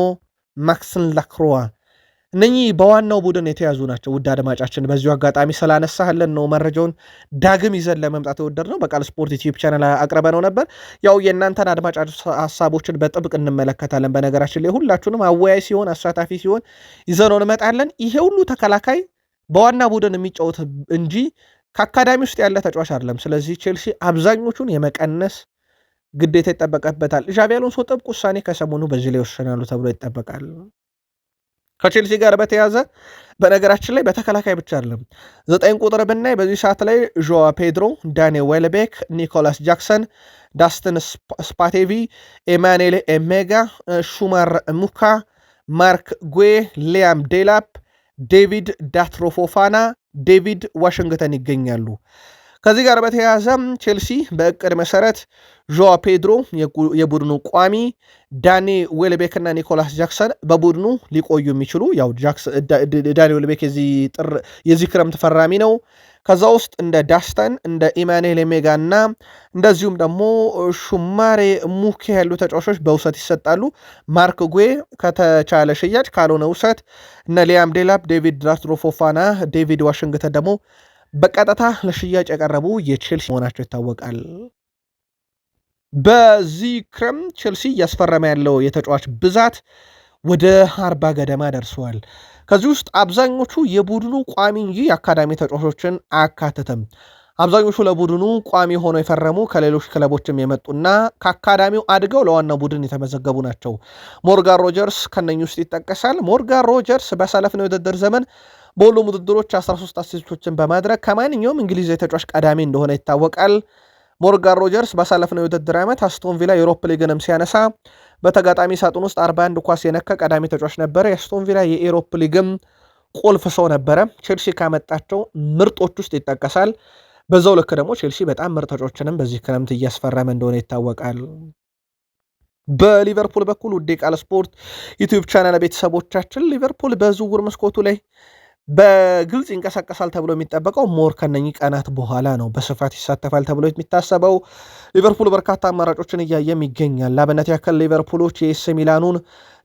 ማክስን ላክሮዋ። እነኚህ በዋናው ቡድን የተያዙ ናቸው። ውድ አድማጫችን በዚሁ አጋጣሚ ስላነሳህልን ነው መረጃውን ዳግም ይዘን ለመምጣት የወደድ ነው። በቃል ስፖርት ዩቲዩብ ቻናል አቅርበ ነው ነበር። ያው የእናንተን አድማጭ ሀሳቦችን በጥብቅ እንመለከታለን። በነገራችን ላይ ሁላችሁንም አወያይ ሲሆን አሳታፊ ሲሆን ይዘነው እንመጣለን። ይሄ ሁሉ ተከላካይ በዋና ቡድን የሚጫወት እንጂ ከአካዳሚ ውስጥ ያለ ተጫዋች አይደለም። ስለዚህ ቼልሲ አብዛኞቹን የመቀነስ ግዴታ ይጠበቅበታል። ዣቪ አሎንሶ ጥብቅ ውሳኔ ከሰሞኑ በዚህ ላይ ይወሰናሉ ተብሎ ይጠበቃል። ከቼልሲ ጋር በተያዘ በነገራችን ላይ በተከላካይ ብቻ አይደለም 9 ቁጥር ብናይ በዚህ ሰዓት ላይ ዦዋ ፔድሮ፣ ዳኒ ዌልቤክ፣ ኒኮላስ ጃክሰን፣ ዳስትን ስፓቴቪ፣ ኤማኑኤል ኤሜጋ፣ ሹማር ሙካ፣ ማርክ ጉዌ፣ ሊያም ዴላፕ፣ ዴቪድ ዳትሮፎፋና፣ ዴቪድ ዋሽንግተን ይገኛሉ። ከዚህ ጋር በተያያዘ ቼልሲ በእቅድ መሰረት ዦዋ ፔድሮ የቡድኑ ቋሚ፣ ዳኒ ዌልቤክ እና ኒኮላስ ጃክሰን በቡድኑ ሊቆዩ የሚችሉ ያው ዳኒ ዌልቤክ የዚህ ክረምት ፈራሚ ነው። ከዛ ውስጥ እንደ ዳስተን እንደ ኢማኑኤል ሜጋ እና እንደዚሁም ደግሞ ሹማሬ ሙኬ ያሉ ተጫዋቾች በውሰት ይሰጣሉ። ማርክ ጉዌ ከተቻለ ሽያጭ ካልሆነ ውሰት፣ እነ ሊያም ዴላፕ፣ ዴቪድ ዳትሮፎፋና፣ ዴቪድ ዋሽንግተን ደግሞ በቀጥታ ለሽያጭ የቀረቡ የቼልሲ መሆናቸው ይታወቃል። በዚህ ክረምት ቼልሲ እያስፈረመ ያለው የተጫዋች ብዛት ወደ 40 ገደማ ደርሰዋል። ከዚህ ውስጥ አብዛኞቹ የቡድኑ ቋሚ እንጂ የአካዳሚ ተጫዋቾችን አያካትትም። አብዛኞቹ ለቡድኑ ቋሚ ሆነው የፈረሙ ከሌሎች ክለቦችም የመጡና ከአካዳሚው አድገው ለዋናው ቡድን የተመዘገቡ ናቸው። ሞርጋን ሮጀርስ ከነኚህ ውስጥ ይጠቀሳል። ሞርጋን ሮጀርስ በሰለፍነው የውድድር ዘመን በሁሉም ውድድሮች 13 አሲስቶችን በማድረግ ከማንኛውም እንግሊዛዊ ተጫዋች ቀዳሚ እንደሆነ ይታወቃል። ሞርጋን ሮጀርስ ባሳለፍነው የውድድር ዓመት አስቶን ቪላ የዩሮፓ ሊግንም ሲያነሳ በተጋጣሚ ሳጥን ውስጥ 41 ኳስ የነካ ቀዳሚ ተጫዋች ነበረ። የአስቶን ቪላ የዩሮፓ ሊግም ቁልፍ ሰው ነበረ። ቼልሲ ካመጣቸው ምርጦች ውስጥ ይጠቀሳል። በዛው ልክ ደግሞ ቼልሲ በጣም ምርጥ ተጫዋቾችንም በዚህ ክረምት እያስፈረመ እንደሆነ ይታወቃል። በሊቨርፑል በኩል ውድ ቃል ስፖርት ዩቲዩብ ቻናል ቤተሰቦቻችን ሊቨርፑል በዝውውር መስኮቱ ላይ በግልጽ ይንቀሳቀሳል ተብሎ የሚጠበቀው ሞር ከነኚህ ቀናት በኋላ ነው። በስፋት ይሳተፋል ተብሎ የሚታሰበው ሊቨርፑል በርካታ አማራጮችን እያየም ይገኛል። ላብነት ያክል ሊቨርፑሎች የኤስ ሚላኑን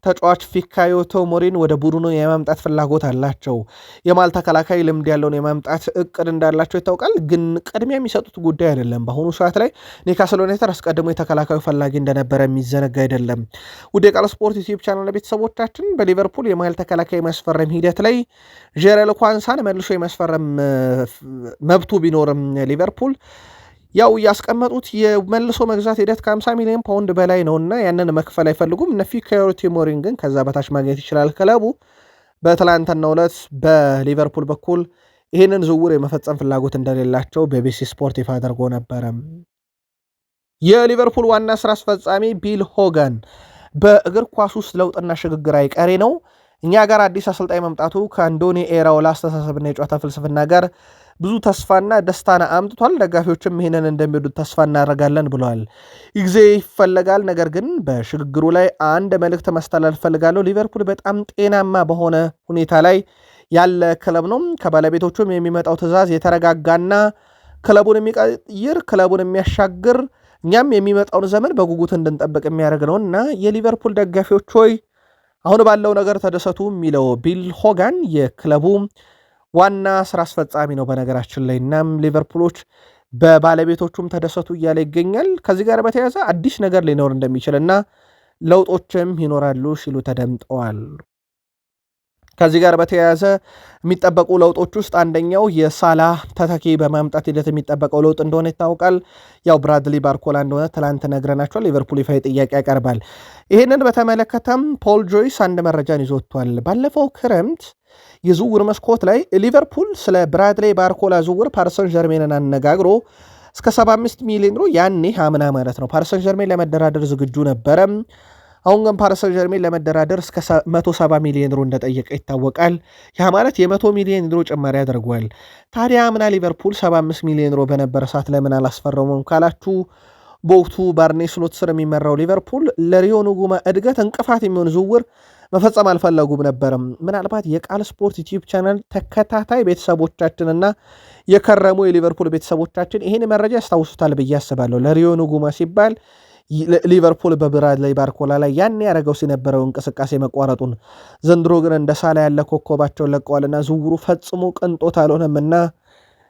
ተጫዋች ፊካዮ ቶሞሪን ወደ ቡድኑ የማምጣት ፍላጎት አላቸው። የማል ተከላካይ ልምድ ያለውን የማምጣት እቅድ እንዳላቸው ይታወቃል። ግን ቅድሚያ የሚሰጡት ጉዳይ አይደለም። በአሁኑ ሰዓት ላይ ኒውካስል ዩናይትድ አስቀድሞ የተከላካዩ ፈላጊ እንደነበረ የሚዘነጋ አይደለም። ውድ የቃል ስፖርት ዩቲዩብ ቻናል ቤተሰቦቻችን በሊቨርፑል የማል ተከላካይ ማስፈረም ሂደት ላይ ጀረል ኳንሳን መልሶ የማስፈረም መብቱ ቢኖርም ሊቨርፑል ያው ያስቀመጡት የመልሶ መግዛት ሂደት ከ50 ሚሊዮን ፓውንድ በላይ ነውና ያንን መክፈል አይፈልጉም። ፊካዮ ቶሞሪን ግን ከዛ በታች ማግኘት ይችላል። ክለቡ በትላንትናው ዕለት በሊቨርፑል በኩል ይህንን ዝውውር የመፈጸም ፍላጎት እንደሌላቸው በቢሲ ስፖርት ይፋ አድርጎ ነበረ። የሊቨርፑል ዋና ስራ አስፈጻሚ ቢል ሆጋን በእግር ኳስ ውስጥ ለውጥና ሽግግር አይቀሬ ነው፣ እኛ ጋር አዲስ አሰልጣኝ መምጣቱ ከአንዶኒ ኤራኦላ አስተሳሰብና የጨዋታ ፍልስፍና ጋር ብዙ ተስፋና ደስታን አምጥቷል። ደጋፊዎችም ይህንን እንደሚወዱት ተስፋ እናደርጋለን ብለዋል። ጊዜ ይፈለጋል፣ ነገር ግን በሽግግሩ ላይ አንድ መልእክት ማስተላለፍ ፈልጋለሁ። ሊቨርፑል በጣም ጤናማ በሆነ ሁኔታ ላይ ያለ ክለብ ነው። ከባለቤቶቹም የሚመጣው ትዕዛዝ የተረጋጋና ክለቡን የሚቀይር ክለቡን የሚያሻግር እኛም የሚመጣውን ዘመን በጉጉት እንድንጠብቅ የሚያደርግ ነው እና የሊቨርፑል ደጋፊዎች ሆይ አሁን ባለው ነገር ተደሰቱ የሚለው ቢል ሆጋን የክለቡ ዋና ስራ አስፈጻሚ ነው በነገራችን ላይ። እናም ሊቨርፑሎች በባለቤቶቹም ተደሰቱ እያለ ይገኛል። ከዚህ ጋር በተያያዘ አዲስ ነገር ሊኖር እንደሚችል እና ለውጦችም ይኖራሉ ሲሉ ተደምጠዋል። ከዚህ ጋር በተያያዘ የሚጠበቁ ለውጦች ውስጥ አንደኛው የሳላህ ተተኪ በማምጣት ሂደት የሚጠበቀው ለውጥ እንደሆነ ይታወቃል። ያው ብራድሊ ባርኮላ እንደሆነ ትላንት ነግረናቸዋል። ሊቨርፑል ይፋ ጥያቄ ያቀርባል። ይህንን በተመለከተም ፖል ጆይስ አንድ መረጃን ይዞ ወጥቷል። ባለፈው ክረምት የዝውውር መስኮት ላይ ሊቨርፑል ስለ ብራድሊ ባርኮላ ዝውውር ፓሪሰን ጀርሜንን አነጋግሮ እስከ 75 ሚሊዮን ዩሮ ያኔ አምና ማለት ነው ፓሪሰን ጀርሜን ለመደራደር ዝግጁ ነበረ። አሁን ግን ፓሪሰን ጀርሜን ለመደራደር እስከ 170 ሚሊዮን ዩሮ እንደጠየቀ ይታወቃል። ያ ማለት የ100 ሚሊዮን ዩሮ ጭማሪ አድርጓል። ታዲያ አምና ሊቨርፑል 75 ሚሊዮን ዩሮ በነበረ ሰዓት ለምን አላስፈረሙም ካላችሁ በወቅቱ በአርኔ ስሎት ስር የሚመራው ሊቨርፑል ለሪዮ ንጉማ እድገት እንቅፋት የሚሆን ዝውውር መፈጸም አልፈለጉም ነበርም። ምናልባት የቃል ስፖርት ዩቲዩብ ቻናል ተከታታይ ቤተሰቦቻችንና የከረሙ የሊቨርፑል ቤተሰቦቻችን ይህን መረጃ ያስታውሱታል ብዬ አስባለሁ። ለሪዮ ንጉማ ሲባል ሊቨርፑል በብራድሊ ባርኮላ ላይ ያን ያደረገው ሲነበረው እንቅስቃሴ መቋረጡን፣ ዘንድሮ ግን እንደ ሳላ ያለ ኮከባቸውን ለቀዋልና ዝውውሩ ፈጽሞ ቅንጦት አልሆነምና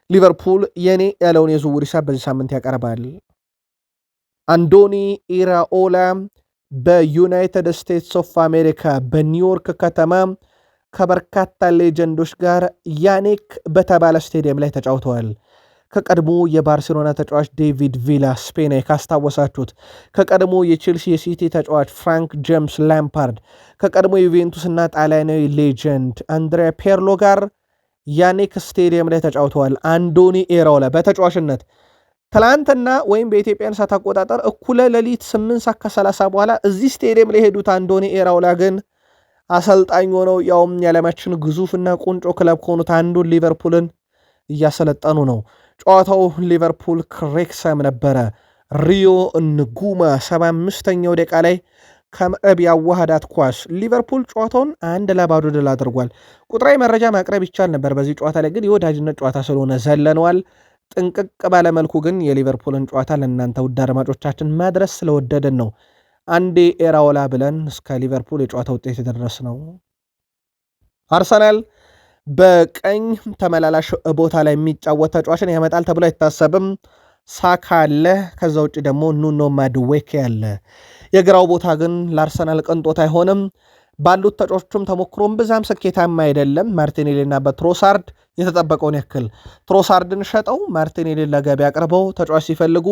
ሊቨርፑል የኔ ያለውን የዝውውር ሂሳብ በዚህ ሳምንት ያቀርባል። አንዶኒ ኢራኦላ በዩናይትድ ስቴትስ ኦፍ አሜሪካ በኒውዮርክ ከተማ ከበርካታ ሌጀንዶች ጋር ያኔክ በተባለ ስቴዲየም ላይ ተጫውተዋል። ከቀድሞ የባርሴሎና ተጫዋች ዴቪድ ቪላ ስፔናዊ ካስታወሳችሁት፣ ከቀድሞ የቼልሲ የሲቲ ተጫዋች ፍራንክ ጄምስ ላምፓርድ፣ ከቀድሞ ዩቬንቱስና ጣሊያናዊ ሌጀንድ አንድሪያ ፔርሎ ጋር ያኔክ ስቴዲየም ላይ ተጫውተዋል። አንዶኒ ኢራኦላ በተጫዋችነት ትላንትና ወይም በኢትዮጵያን ሰዓት አቆጣጠር እኩለ ሌሊት 8:30 በኋላ እዚህ ስቴዲየም ላይ ሄዱት አንዶኒ ኢራኦላ ግን አሰልጣኝ ሆነው ያውም የዓለማችን ግዙፍና ቁንጮ ክለብ ከሆኑት አንዱን ሊቨርፑልን እያሰለጠኑ ነው። ጨዋታው ሊቨርፑል ክሬክሰም ነበረ። ሪዮ ንጉማ 75ኛው ደቂቃ ላይ ከመረብ ያዋሃዳት ኳስ ሊቨርፑል ጨዋታውን 1-0 ድል አድርጓል። ቁጥራዊ መረጃ ማቅረብ ይቻል ነበር በዚህ ጨዋታ ላይ ግን የወዳጅነት ጨዋታ ስለሆነ ዘለነዋል። ጥንቅቅ ባለመልኩ ግን የሊቨርፑልን ጨዋታ ለእናንተ ውድ አድማጮቻችን ማድረስ ስለወደድን ነው አንዴ ኢራኦላ ብለን እስከ ሊቨርፑል የጨዋታ ውጤት የደረስ ነው። አርሰናል በቀኝ ተመላላሽ ቦታ ላይ የሚጫወት ተጫዋችን ያመጣል ተብሎ አይታሰብም። ሳካ አለ፣ ከዛ ውጭ ደግሞ ኑኖ ማዱዌኬ አለ። የግራው ቦታ ግን ለአርሰናል ቅንጦት አይሆንም። ባሉት ተጫዋቾችም ተሞክሮም ብዛም ስኬታማ አይደለም። ማርቲኔሊና በትሮሳርድ የተጠበቀውን ያክል ትሮሳርድን ሸጠው ማርቲኔሊን ለገበያ አቅርበው ተጫዋች ሲፈልጉ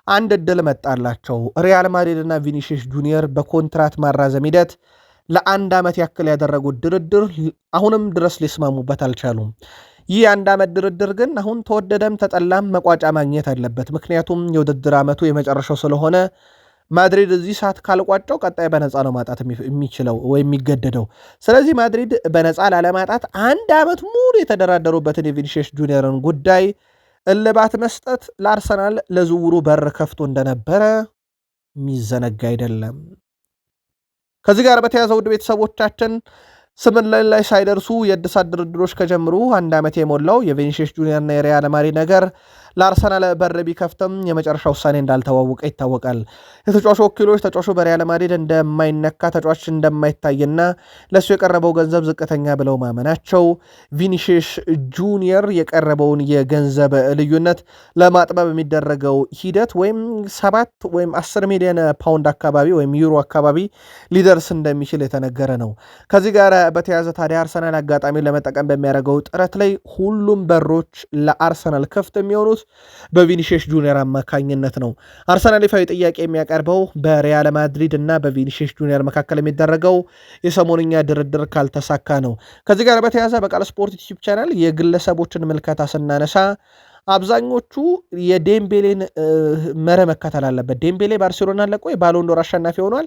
አንድ እድል መጣላቸው። ሪያል ማድሪድና ቪኒሲየስ ጁኒየር በኮንትራት ማራዘም ሂደት ለ1 ዓመት ያክል ያደረጉት ድርድር አሁንም ድረስ ሊስማሙበት አልቻሉም። ይህ አንድ ዓመት ድርድር ግን አሁን ተወደደም ተጠላም መቋጫ ማግኘት አለበት። ምክንያቱም የውድድር ዓመቱ የመጨረሻው ስለሆነ ማድሪድ እዚህ ሰዓት ካልቋጨው ቀጣይ በነፃ ነው ማጣት የሚችለው ወይም የሚገደደው። ስለዚህ ማድሪድ በነፃ ላለማጣት አንድ ዓመት ሙሉ የተደራደሩበትን የቪኒሺየስ ጁኒየርን ጉዳይ እልባት መስጠት ለአርሰናል ለዝውውሩ በር ከፍቶ እንደነበረ የሚዘነጋ አይደለም። ከዚህ ጋር በተያያዘ ውድ ቤተሰቦቻችን ስምምነት ላይ ሳይደርሱ የእድሳት ድርድሮች ከጀምሩ አንድ ዓመት የሞላው የቪኒሺየስ ጁኒየርና የሪያል ማድሪድ ነገር ለአርሰናል በር ቢከፍትም የመጨረሻ ውሳኔ እንዳልተዋወቀ ይታወቃል። የተጫዋቹ ወኪሎች ተጫዋቹ በሪያል ማድሪድ እንደማይነካ ተጫዋች እንደማይታይና ለእሱ የቀረበው ገንዘብ ዝቅተኛ ብለው ማመናቸው ቪኒሺየስ ጁኒየር የቀረበውን የገንዘብ ልዩነት ለማጥበብ የሚደረገው ሂደት ወይም 7 ወይም 10 ሚሊዮን ፓውንድ አካባቢ ወይም ዩሮ አካባቢ ሊደርስ እንደሚችል የተነገረ ነው። ከዚህ ጋር በተያያዘ ታዲያ አርሰናል አጋጣሚ ለመጠቀም በሚያደርገው ጥረት ላይ ሁሉም በሮች ለአርሰናል ክፍት የሚሆኑት በቪኒሺየስ ጁኒየር አማካኝነት ነው። አርሰናል ይፋዊ ጥያቄ የሚያቀርበው በሪያል ማድሪድ እና በቪኒሺየስ ጁኒየር መካከል የሚደረገው የሰሞንኛ ድርድር ካልተሳካ ነው። ከዚህ ጋር በተያያዘ በቃል ስፖርት ዩቲዩብ ቻናል የግለሰቦችን ምልከታ ስናነሳ አብዛኞቹ የዴምቤሌን መርህ መከተል አለበት። ዴምቤሌ ባርሴሎና ለቆ የባሎንዶር አሸናፊ ሆኗል።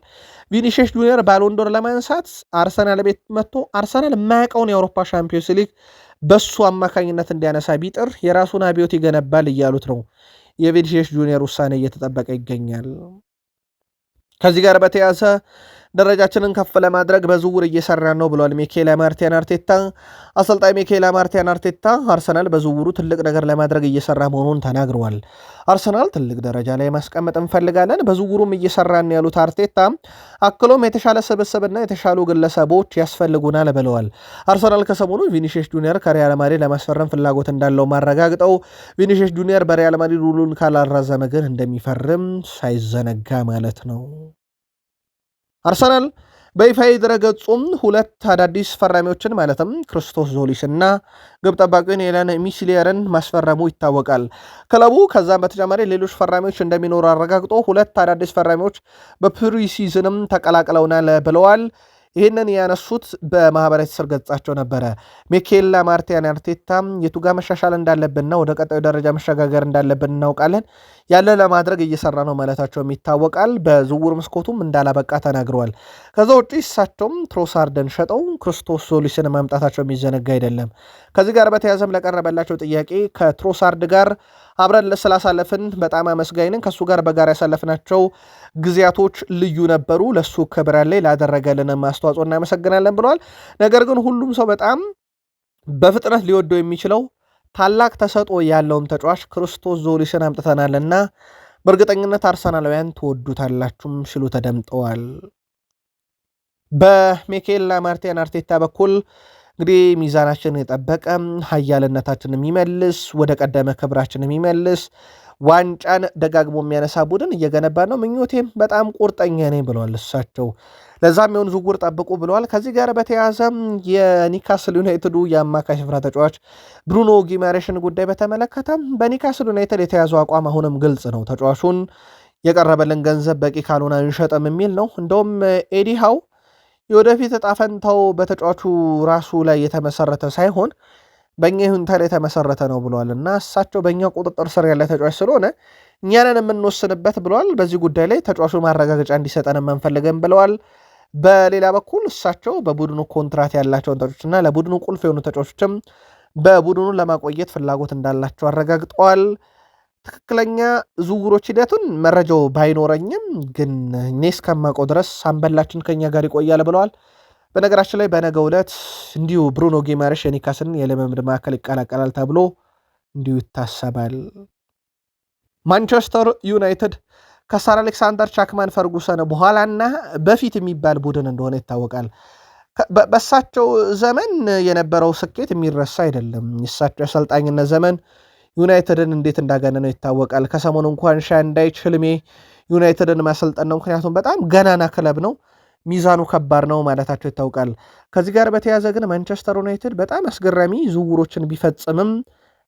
ቪኒሺየስ ጁኒየር ባሎንዶር ለማንሳት አርሰናል ቤት መጥቶ አርሰናል የማያውቀውን የአውሮፓ ሻምፒዮንስ ሊግ በሱ አማካኝነት እንዲያነሳ ቢጥር የራሱን አብዮት ይገነባል እያሉት ነው። የቪኒሺየስ ጁኒየር ውሳኔ እየተጠበቀ ይገኛል። ከዚህ ጋር በተያያዘ ደረጃችንን ከፍ ለማድረግ በዝውውር እየሰራን ነው ብሏል ሚኬል ማርቲን አርቴታ። አሰልጣኝ ሚኬል ማርቲን አርቴታ አርሰናል በዝውውሩ ትልቅ ነገር ለማድረግ እየሰራ መሆኑን ተናግረዋል። አርሰናል ትልቅ ደረጃ ላይ ማስቀመጥ እንፈልጋለን፣ በዝውውሩም እየሰራን ያሉት አርቴታ አክሎም የተሻለ ስብስብና የተሻሉ ግለሰቦች ያስፈልጉናል ብለዋል። አርሰናል ከሰሞኑ ቪኒሺየስ ጁኒየር ከሪያል ማድሪድ ለማስፈረም ፍላጎት እንዳለው ማረጋግጠው ቪኒሺየስ ጁኒየር በሪያል ማድሪድ ውሉን ካላራዘመ ግን እንደሚፈርም ሳይዘነጋ ማለት ነው። አርሰናል በይፋዊ ድረገጹም 2 አዳዲስ ፈራሚዎችን ማለትም ክርስቶስ ዞሊስ እና ግብ ጠባቂውን ኤለን ሚስሊየርን ማስፈረሙ ይታወቃል። ክለቡ ከዛም በተጨማሪ ሌሎች ፈራሚዎች እንደሚኖሩ አረጋግጦ 2 አዳዲስ ፈራሚዎች በፕሪሲዝንም ተቀላቅለውናል ብለዋል። ይህንን ያነሱት በማህበራዊ ትስስር ገጻቸው ነበረ። ሚኬል ማርቲን አርቴታ የቱጋ መሻሻል እንዳለብንና ወደ ቀጣዩ ደረጃ መሸጋገር እንዳለብን እናውቃለን፣ ያለ ለማድረግ እየሰራ ነው ማለታቸውም ይታወቃል። በዝውውር መስኮቱም እንዳላበቃ ተናግረዋል። ከዛ ውጭ እሳቸውም ትሮሳርደን ሸጠው ክርስቶስ ዞሊስን ማምጣታቸው የሚዘነጋ አይደለም። ከዚህ ጋር በተያያዘም ለቀረበላቸው ጥያቄ ከትሮሳርድ ጋር አብረን ስላሳለፍን በጣም አመስጋኝንን፣ ከእሱ ጋር በጋር ያሳለፍናቸው ጊዜያቶች ልዩ ነበሩ፣ ለእሱ ክብር ላይ ላደረገልን አስተዋጽኦ እናመሰግናለን ብለዋል። ነገር ግን ሁሉም ሰው በጣም በፍጥነት ሊወደው የሚችለው ታላቅ ተሰጥኦ ያለውን ተጫዋች ክርስቶስ ዞሊስን አምጥተናልና በእርግጠኝነት አርሰናላውያን ትወዱታላችሁም ሲሉ ተደምጠዋል። በሚኬል ማርቲን አርቴታ በኩል እንግዲህ ሚዛናችንን የጠበቀ ኃያልነታችንን የሚመልስ ወደ ቀደመ ክብራችን የሚመልስ ዋንጫን ደጋግሞ የሚያነሳ ቡድን እየገነባ ነው፣ ምኞቴም በጣም ቁርጠኛ ነኝ ብለዋል እሳቸው። ለዛም የሆን ዝውውር ጠብቁ ብለዋል። ከዚህ ጋር በተያያዘ የኒካስል ዩናይትዱ የአማካይ ስፍራ ተጫዋች ብሩኖ ጊማሬሽን ጉዳይ በተመለከተ በኒካስል ዩናይትድ የተያዘው አቋም አሁንም ግልጽ ነው። ተጫዋቹን የቀረበልን ገንዘብ በቂ ካልሆነ አንሸጥም የሚል ነው። እንደውም ኤዲ ሃው የወደፊት ዕጣ ፈንታው በተጫዋቹ ራሱ ላይ የተመሰረተ ሳይሆን በእኛ ይሁንታ ላይ የተመሰረተ ነው ብለዋል እና እሳቸው በእኛ ቁጥጥር ስር ያለ ተጫዋች ስለሆነ እኛንን የምንወስንበት ብለዋል። በዚህ ጉዳይ ላይ ተጫዋቹ ማረጋገጫ እንዲሰጠን የምንፈልገን ብለዋል። በሌላ በኩል እሳቸው በቡድኑ ኮንትራት ያላቸውን ተጫዋቾችና ለቡድኑ ቁልፍ የሆኑ ተጫዋቾችም በቡድኑ ለማቆየት ፍላጎት እንዳላቸው አረጋግጠዋል። ትክክለኛ ዝውውሮች ሂደቱን መረጃው ባይኖረኝም ግን እኔ እስከማውቀው ድረስ ሳምበላችን ከኛ ጋር ይቆያል ብለዋል። በነገራችን ላይ በነገው ዕለት እንዲሁ ብሩኖ ጊማሬሽ የኒካስልን የልምምድ ማዕከል ይቀላቀላል ተብሎ እንዲሁ ይታሰባል። ማንቸስተር ዩናይትድ ከሰር አሌክሳንደር ቻክማን ፈርጉሰን በኋላና በፊት የሚባል ቡድን እንደሆነ ይታወቃል። በእሳቸው ዘመን የነበረው ስኬት የሚረሳ አይደለም። የእሳቸው የአሰልጣኝነት ዘመን ዩናይትድን እንዴት እንዳገነነው ይታወቃል። ከሰሞኑ እንኳን ሻንዳይች ህልሜ ዩናይትድን ማሰልጠን ነው፣ ምክንያቱም በጣም ገናና ክለብ ነው፣ ሚዛኑ ከባድ ነው ማለታቸው ይታወቃል። ከዚህ ጋር በተያያዘ ግን ማንቸስተር ዩናይትድ በጣም አስገራሚ ዝውውሮችን ቢፈጽምም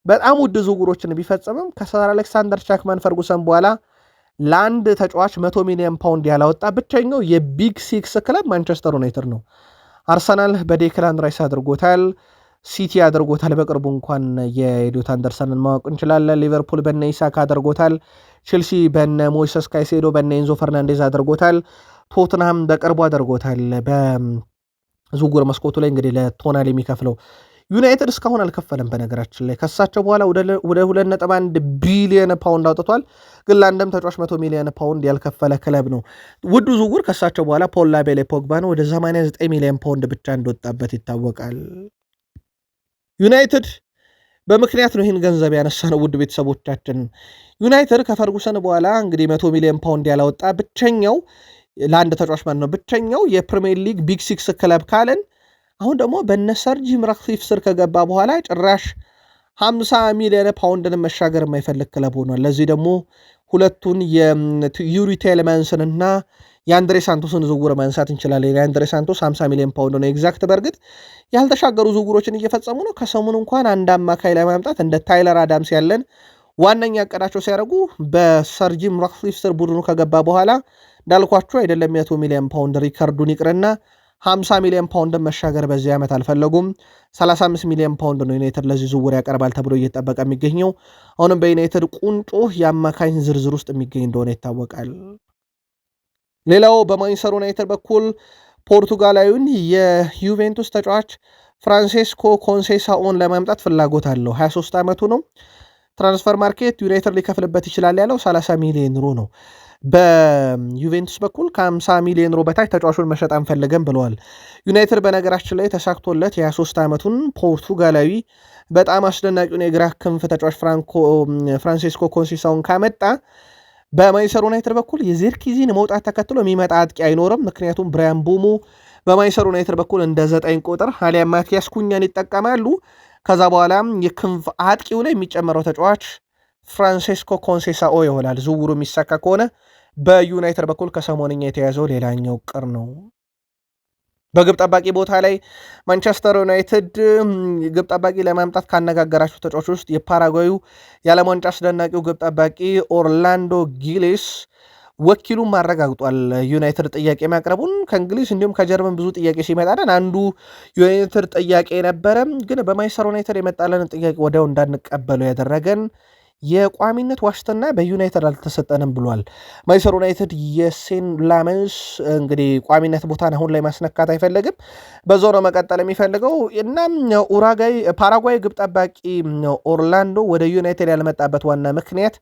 በጣም ውድ ዝውውሮችን ቢፈጽምም ከሰር አሌክሳንደር ቻክማን ፈርጉሰን በኋላ ለአንድ ተጫዋች 100 ሚሊዮን ፓውንድ ያላወጣ ብቸኛው የቢግ ሲክስ ክለብ ማንቸስተር ዩናይትድ ነው። አርሰናል በዴክላን ራይስ አድርጎታል። ሲቲ አድርጎታል። በቅርቡ እንኳን የኤሊዮት አንደርሰንን ማወቅ እንችላለን። ሊቨርፑል በነ ኢሳክ አድርጎታል። ቼልሲ በነ ሞይሰስ ካይሴዶ በነ ኤንዞ ፈርናንዴዝ አድርጎታል። ቶትንሃም በቅርቡ አድርጎታል። በዝውውር መስኮቱ ላይ እንግዲህ ለቶናል የሚከፍለው ዩናይትድ እስካሁን አልከፈለም። በነገራችን ላይ ከሳቸው በኋላ ወደ 2.1 ቢሊዮን ፓውንድ አውጥቷል። ግን ለአንድም ተጫዋች 100 ሚሊዮን ፓውንድ ያልከፈለ ክለብ ነው። ውዱ ዝውውር ከሳቸው በኋላ ፖል ላቤሌ ፖግባ ነው። ወደ 89 ሚሊዮን ፓውንድ ብቻ እንደወጣበት ይታወቃል። ዩናይትድ በምክንያት ነው ይህን ገንዘብ ያነሳ ነው። ውድ ቤተሰቦቻችን ዩናይትድ ከፈርጉሰን በኋላ እንግዲህ 100 ሚሊዮን ፓውንድ ያላወጣ ብቸኛው ለአንድ ተጫዋች ማለት ነው ብቸኛው የፕሪሚየር ሊግ ቢግ ሲክስ ክለብ ካለን አሁን ደግሞ በነ ሰር ጂም ራትክሊፍ ስር ከገባ በኋላ ጭራሽ 50 ሚሊዮን ፓውንድን መሻገር የማይፈልግ ክለብ ሆኗል። ለዚህ ደግሞ ሁለቱን የዩሪ ቴሌማንስንና የአንድሬ ሳንቶስን ዝውውር ማንሳት እንችላለን። የአንድሬ ሳንቶስ 50 ሚሊዮን ፓውንድ ነው ኤግዛክት። በእርግጥ ያልተሻገሩ ዝውውሮችን እየፈጸሙ ነው። ከሰሙን እንኳን አንድ አማካይ ለማምጣት እንደ ታይለር አዳምስ ያለን ዋነኛ እቅዳቸው ሲያደርጉ በሰር ጂም ራትክሊፍ ስር ቡድኑ ከገባ በኋላ እንዳልኳቸው አይደለም 100 ሚሊዮን ፓውንድ ሪከርዱን ይቅርና 50 ሚሊዮን ፓውንድን መሻገር በዚህ ዓመት አልፈለጉም። 35 ሚሊዮን ፓውንድ ነው ዩናይትድ ለዚህ ዝውውር ያቀርባል ተብሎ እየተጠበቀ የሚገኘው። አሁንም በዩናይትድ ቁንጮ የአማካኝ ዝርዝር ውስጥ የሚገኝ እንደሆነ ይታወቃል። ሌላው በማንቸስተር ዩናይትድ በኩል ፖርቱጋላዊውን የዩቬንቱስ ተጫዋች ፍራንሴስኮ ኮንሴሳኦን ለማምጣት ፍላጎት አለው። 23 ዓመቱ ነው። ትራንስፈር ማርኬት ዩናይትድ ሊከፍልበት ይችላል ያለው 30 ሚሊዮን ዩሮ ነው። በዩቬንቱስ በኩል ከ50 ሚሊዮን ዩሮ በታች ተጫዋቹን መሸጥ አንፈልገም ብለዋል። ዩናይትድ በነገራችን ላይ ተሳክቶለት የ23 ዓመቱን ፖርቱጋላዊ በጣም አስደናቂውን የግራ ክንፍ ተጫዋች ፍራንሴስኮ ኮንሴሳኦን ካመጣ በማንቸስተር ዩናይትድ በኩል የዚርክዚን መውጣት ተከትሎ የሚመጣ አጥቂ አይኖርም። ምክንያቱም ብራያን ምቤሞ በማንቸስተር ዩናይትድ በኩል እንደ 9 ቁጥር አሊያም ማቲያስ ኩኛን ይጠቀማሉ። ከዛ በኋላ የክንፍ አጥቂው ላይ የሚጨመረው ተጫዋች ፍራንሴስኮ ኮንሴሳኦ ይሆናል። ዝውውሩ የሚሳካ ከሆነ በዩናይትድ በኩል ከሰሞንኛ የተያዘው ሌላኛው ቅር ነው። በግብ ጠባቂ ቦታ ላይ ማንቸስተር ዩናይትድ ግብ ጠባቂ ለማምጣት ካነጋገራቸው ተጫዋቾች ውስጥ የፓራጓዩ የዓለም ዋንጫ አስደናቂው ግብ ጠባቂ ኦርላንዶ ጊሌስ ወኪሉም አረጋግጧል ዩናይትድ ጥያቄ ማቅረቡን። ከእንግሊዝ እንዲሁም ከጀርመን ብዙ ጥያቄ ሲመጣለን አንዱ ዩናይትድ ጥያቄ ነበረ። ግን በማንቸስተር ዩናይትድ የመጣለን ጥያቄ ወዲያው እንዳንቀበለው ያደረገን የቋሚነት ዋስትና በዩናይትድ አልተሰጠንም ብሏል። ማንቸስተር ዩናይትድ የሴን ላመንስ እንግዲህ ቋሚነት ቦታን አሁን ላይ ማስነካት አይፈልግም። በዛው ነው መቀጠል የሚፈልገው እና ፓራጓይ ግብ ጠባቂ ኦርላንዶ ወደ ዩናይትድ ያልመጣበት ዋና ምክንያት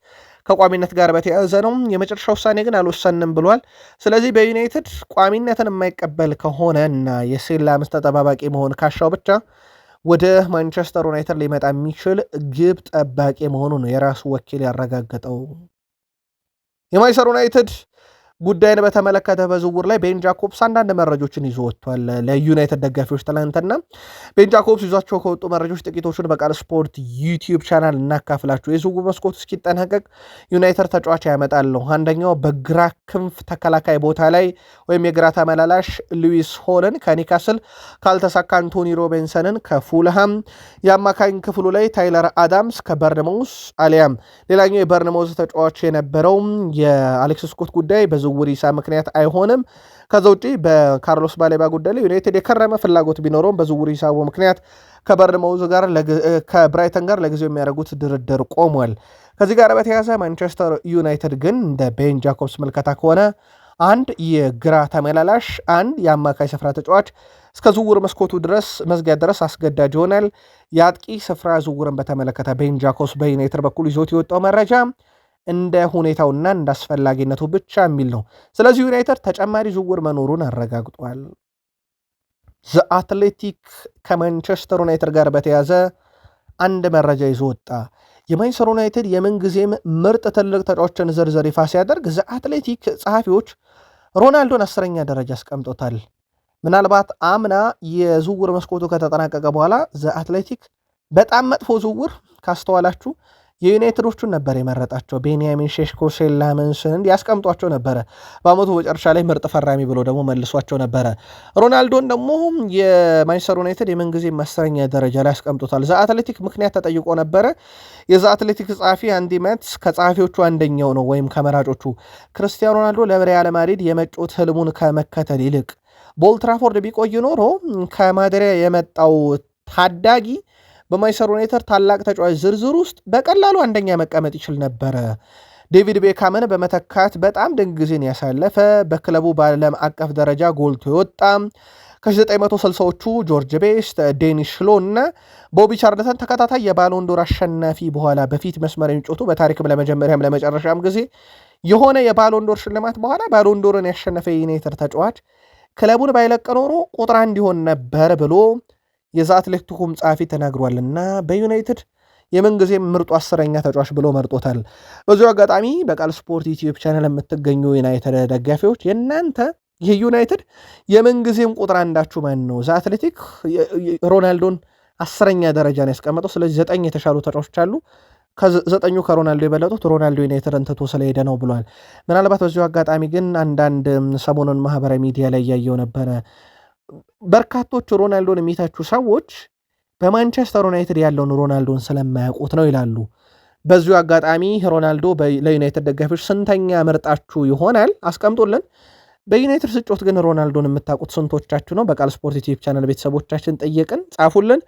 ከቋሚነት ጋር በተያያዘ ነው። የመጨረሻ ውሳኔ ግን አልወሰንም ብሏል። ስለዚህ በዩናይትድ ቋሚነትን የማይቀበል ከሆነ እና የሴን ላመንስ ተጠባባቂ መሆን ካሻው ብቻ ወደ ማንቸስተር ዩናይትድ ሊመጣ የሚችል ግብ ጠባቂ መሆኑ ነው የራሱ ወኪል ያረጋገጠው። የማንቸስተር ዩናይትድ ጉዳይን በተመለከተ በዝውውር ላይ ቤን ጃኮብስ አንዳንድ መረጃዎችን ይዞ ወጥቷል ለዩናይትድ ደጋፊዎች ትናንትና። ቤን ጃኮብስ ይዟቸው ከወጡ መረጃዎች ጥቂቶቹን በቃል ስፖርት ዩቲዩብ ቻናል እናካፍላችሁ። የዝውውር መስኮቱ እስኪጠናቀቅ ዩናይትድ ተጫዋች ያመጣለሁ። አንደኛው በግራ ክንፍ ተከላካይ ቦታ ላይ ወይም የግራ ተመላላሽ ሉዊስ ሆልን ከኒካስል፣ ካልተሳካ አንቶኒ ሮቢንሰንን ከፉልሃም፣ የአማካኝ ክፍሉ ላይ ታይለር አዳምስ ከበርንማውዝ አሊያም ሌላኛው የበርንማውዝ ተጫዋች የነበረው የአሌክስ ስኮት ጉዳይ በዝውውር ሂሳብ ምክንያት አይሆንም። ከዛ ውጪ በካርሎስ ባሌባ ጉዳይ ላይ ዩናይትድ የከረመ ፍላጎት ቢኖረውም በዝውውር ሂሳቡ ምክንያት ከብራይተን ጋር ለጊዜው የሚያደርጉት ድርድር ቆሟል። ከዚህ ጋር በተያያዘ ማንቸስተር ዩናይትድ ግን እንደ ቤን ጃኮብስ ምልከታ ከሆነ አንድ የግራ ተመላላሽ፣ አንድ የአማካይ ስፍራ ተጫዋች እስከ ዝውውር መስኮቱ ድረስ መዝጊያ ድረስ አስገዳጅ ይሆናል። የአጥቂ ስፍራ ዝውውርን በተመለከተ ቤን ጃኮብስ በዩናይትድ በኩል ይዞት የወጣው መረጃ እንደ ሁኔታውና እንደ አስፈላጊነቱ ብቻ የሚል ነው። ስለዚህ ዩናይትድ ተጨማሪ ዝውውር መኖሩን አረጋግጧል። ዘ አትሌቲክ ከማንቸስተር ዩናይትድ ጋር በተያዘ አንድ መረጃ ይዞ ወጣ። የማንቸስተር ዩናይትድ የምንጊዜም ምርጥ ትልቅ ተጫዋቾችን ዝርዝር ይፋ ሲያደርግ ዘ አትሌቲክ ጸሐፊዎች ሮናልዶን 10ኛ ደረጃ አስቀምጦታል። ምናልባት አምና የዝውውር መስኮቱ ከተጠናቀቀ በኋላ ዘ አትሌቲክ በጣም መጥፎ ዝውውር ካስተዋላችሁ የዩናይትዶቹን ነበር የመረጣቸው። ቤንያሚን ሼሽኮ፣ ሴን ላመንስን ያስቀምጧቸው ነበረ። በአመቱ መጨረሻ ላይ ምርጥ ፈራሚ ብሎ ደግሞ መልሷቸው ነበረ። ሮናልዶን ደግሞ የማንቸስተር ዩናይትድ የምንጊዜ 10ኛ ደረጃ ላይ ያስቀምጦታል። ዘ አትሌቲክ ምክንያት ተጠይቆ ነበረ። የዘ አትሌቲክ ጸሐፊ አንዲ መትስ ከጸሐፊዎቹ አንደኛው ነው ወይም ከመራጮቹ ክርስቲያኖ ሮናልዶ ለሪያል ማድሪድ የመጮት ህልሙን ከመከተል ይልቅ በኦልድ ትራፎርድ ቢቆይ ኖሮ ከማደሪያ የመጣው ታዳጊ በማንቸስተር ዩናይትድ ታላቅ ተጫዋች ዝርዝር ውስጥ በቀላሉ አንደኛ መቀመጥ ይችል ነበረ። ዴቪድ ቤካምን በመተካት በጣም ድንቅ ጊዜን ያሳለፈ፣ በክለቡ በዓለም አቀፍ ደረጃ ጎልቶ የወጣ ከ1960ዎቹ ጆርጅ ቤስት፣ ዴኒስ ሽሎ እና ቦቢ ቻርልተን ተከታታይ የባሎንዶር አሸናፊ በኋላ በፊት መስመር የሚጮቱ በታሪክም ለመጀመሪያም ለመጨረሻም ጊዜ የሆነ የባሎንዶር ሽልማት በኋላ ባሎንዶርን ያሸነፈ የዩናይትድ ተጫዋች ክለቡን ባይለቅ ኖሮ ቁጥር አንድ ይሆን ነበር ብሎ የዛ አትሌቲኩም ጸሐፊ ተናግሯልና በዩናይትድ የምንጊዜም ምርጡ 10ኛ ተጫዋች ብሎ መርጦታል። በዚሁ አጋጣሚ በቃል ስፖርት ዩቲዩብ ቻናል የምትገኙ ዩናይትድ ደጋፊዎች የእናንተ የዩናይትድ የምንጊዜም ቁጥር አንዳችሁ ማን ነው? ዛ አትሌቲክ ሮናልዶን 10ኛ ደረጃን ያስቀመጠው። ስለዚህ 9 የተሻሉ ተጫዋቾች አሉ። ከ9ኙ ከሮናልዶ የበለጡት ሮናልዶ ዩናይትድን ትቶ ስለሄደ ነው ብሏል። ምናልባት በዚሁ አጋጣሚ ግን አንዳንድ ሰሞኑን ማህበራዊ ሚዲያ ላይ ያየው ነበረ። በርካቶች ሮናልዶን የሚተቹ ሰዎች በማንቸስተር ዩናይትድ ያለውን ሮናልዶን ስለማያውቁት ነው ይላሉ። በዚሁ አጋጣሚ ሮናልዶ ለዩናይትድ ደጋፊዎች ስንተኛ ምርጣችሁ ይሆናል? አስቀምጡልን። በዩናይትድ ስጮት ግን ሮናልዶን የምታውቁት ስንቶቻችሁ ነው? በቃል ስፖርት ዩቲዩብ ቻናል ቤተሰቦቻችን ጠየቅን፣ ጻፉልን።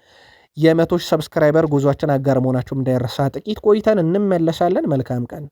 የ100 ሰብስክራይበር ጉዟችን አጋር መሆናችሁም እንዳይረሳ። ጥቂት ቆይተን እንመለሳለን። መልካም ቀን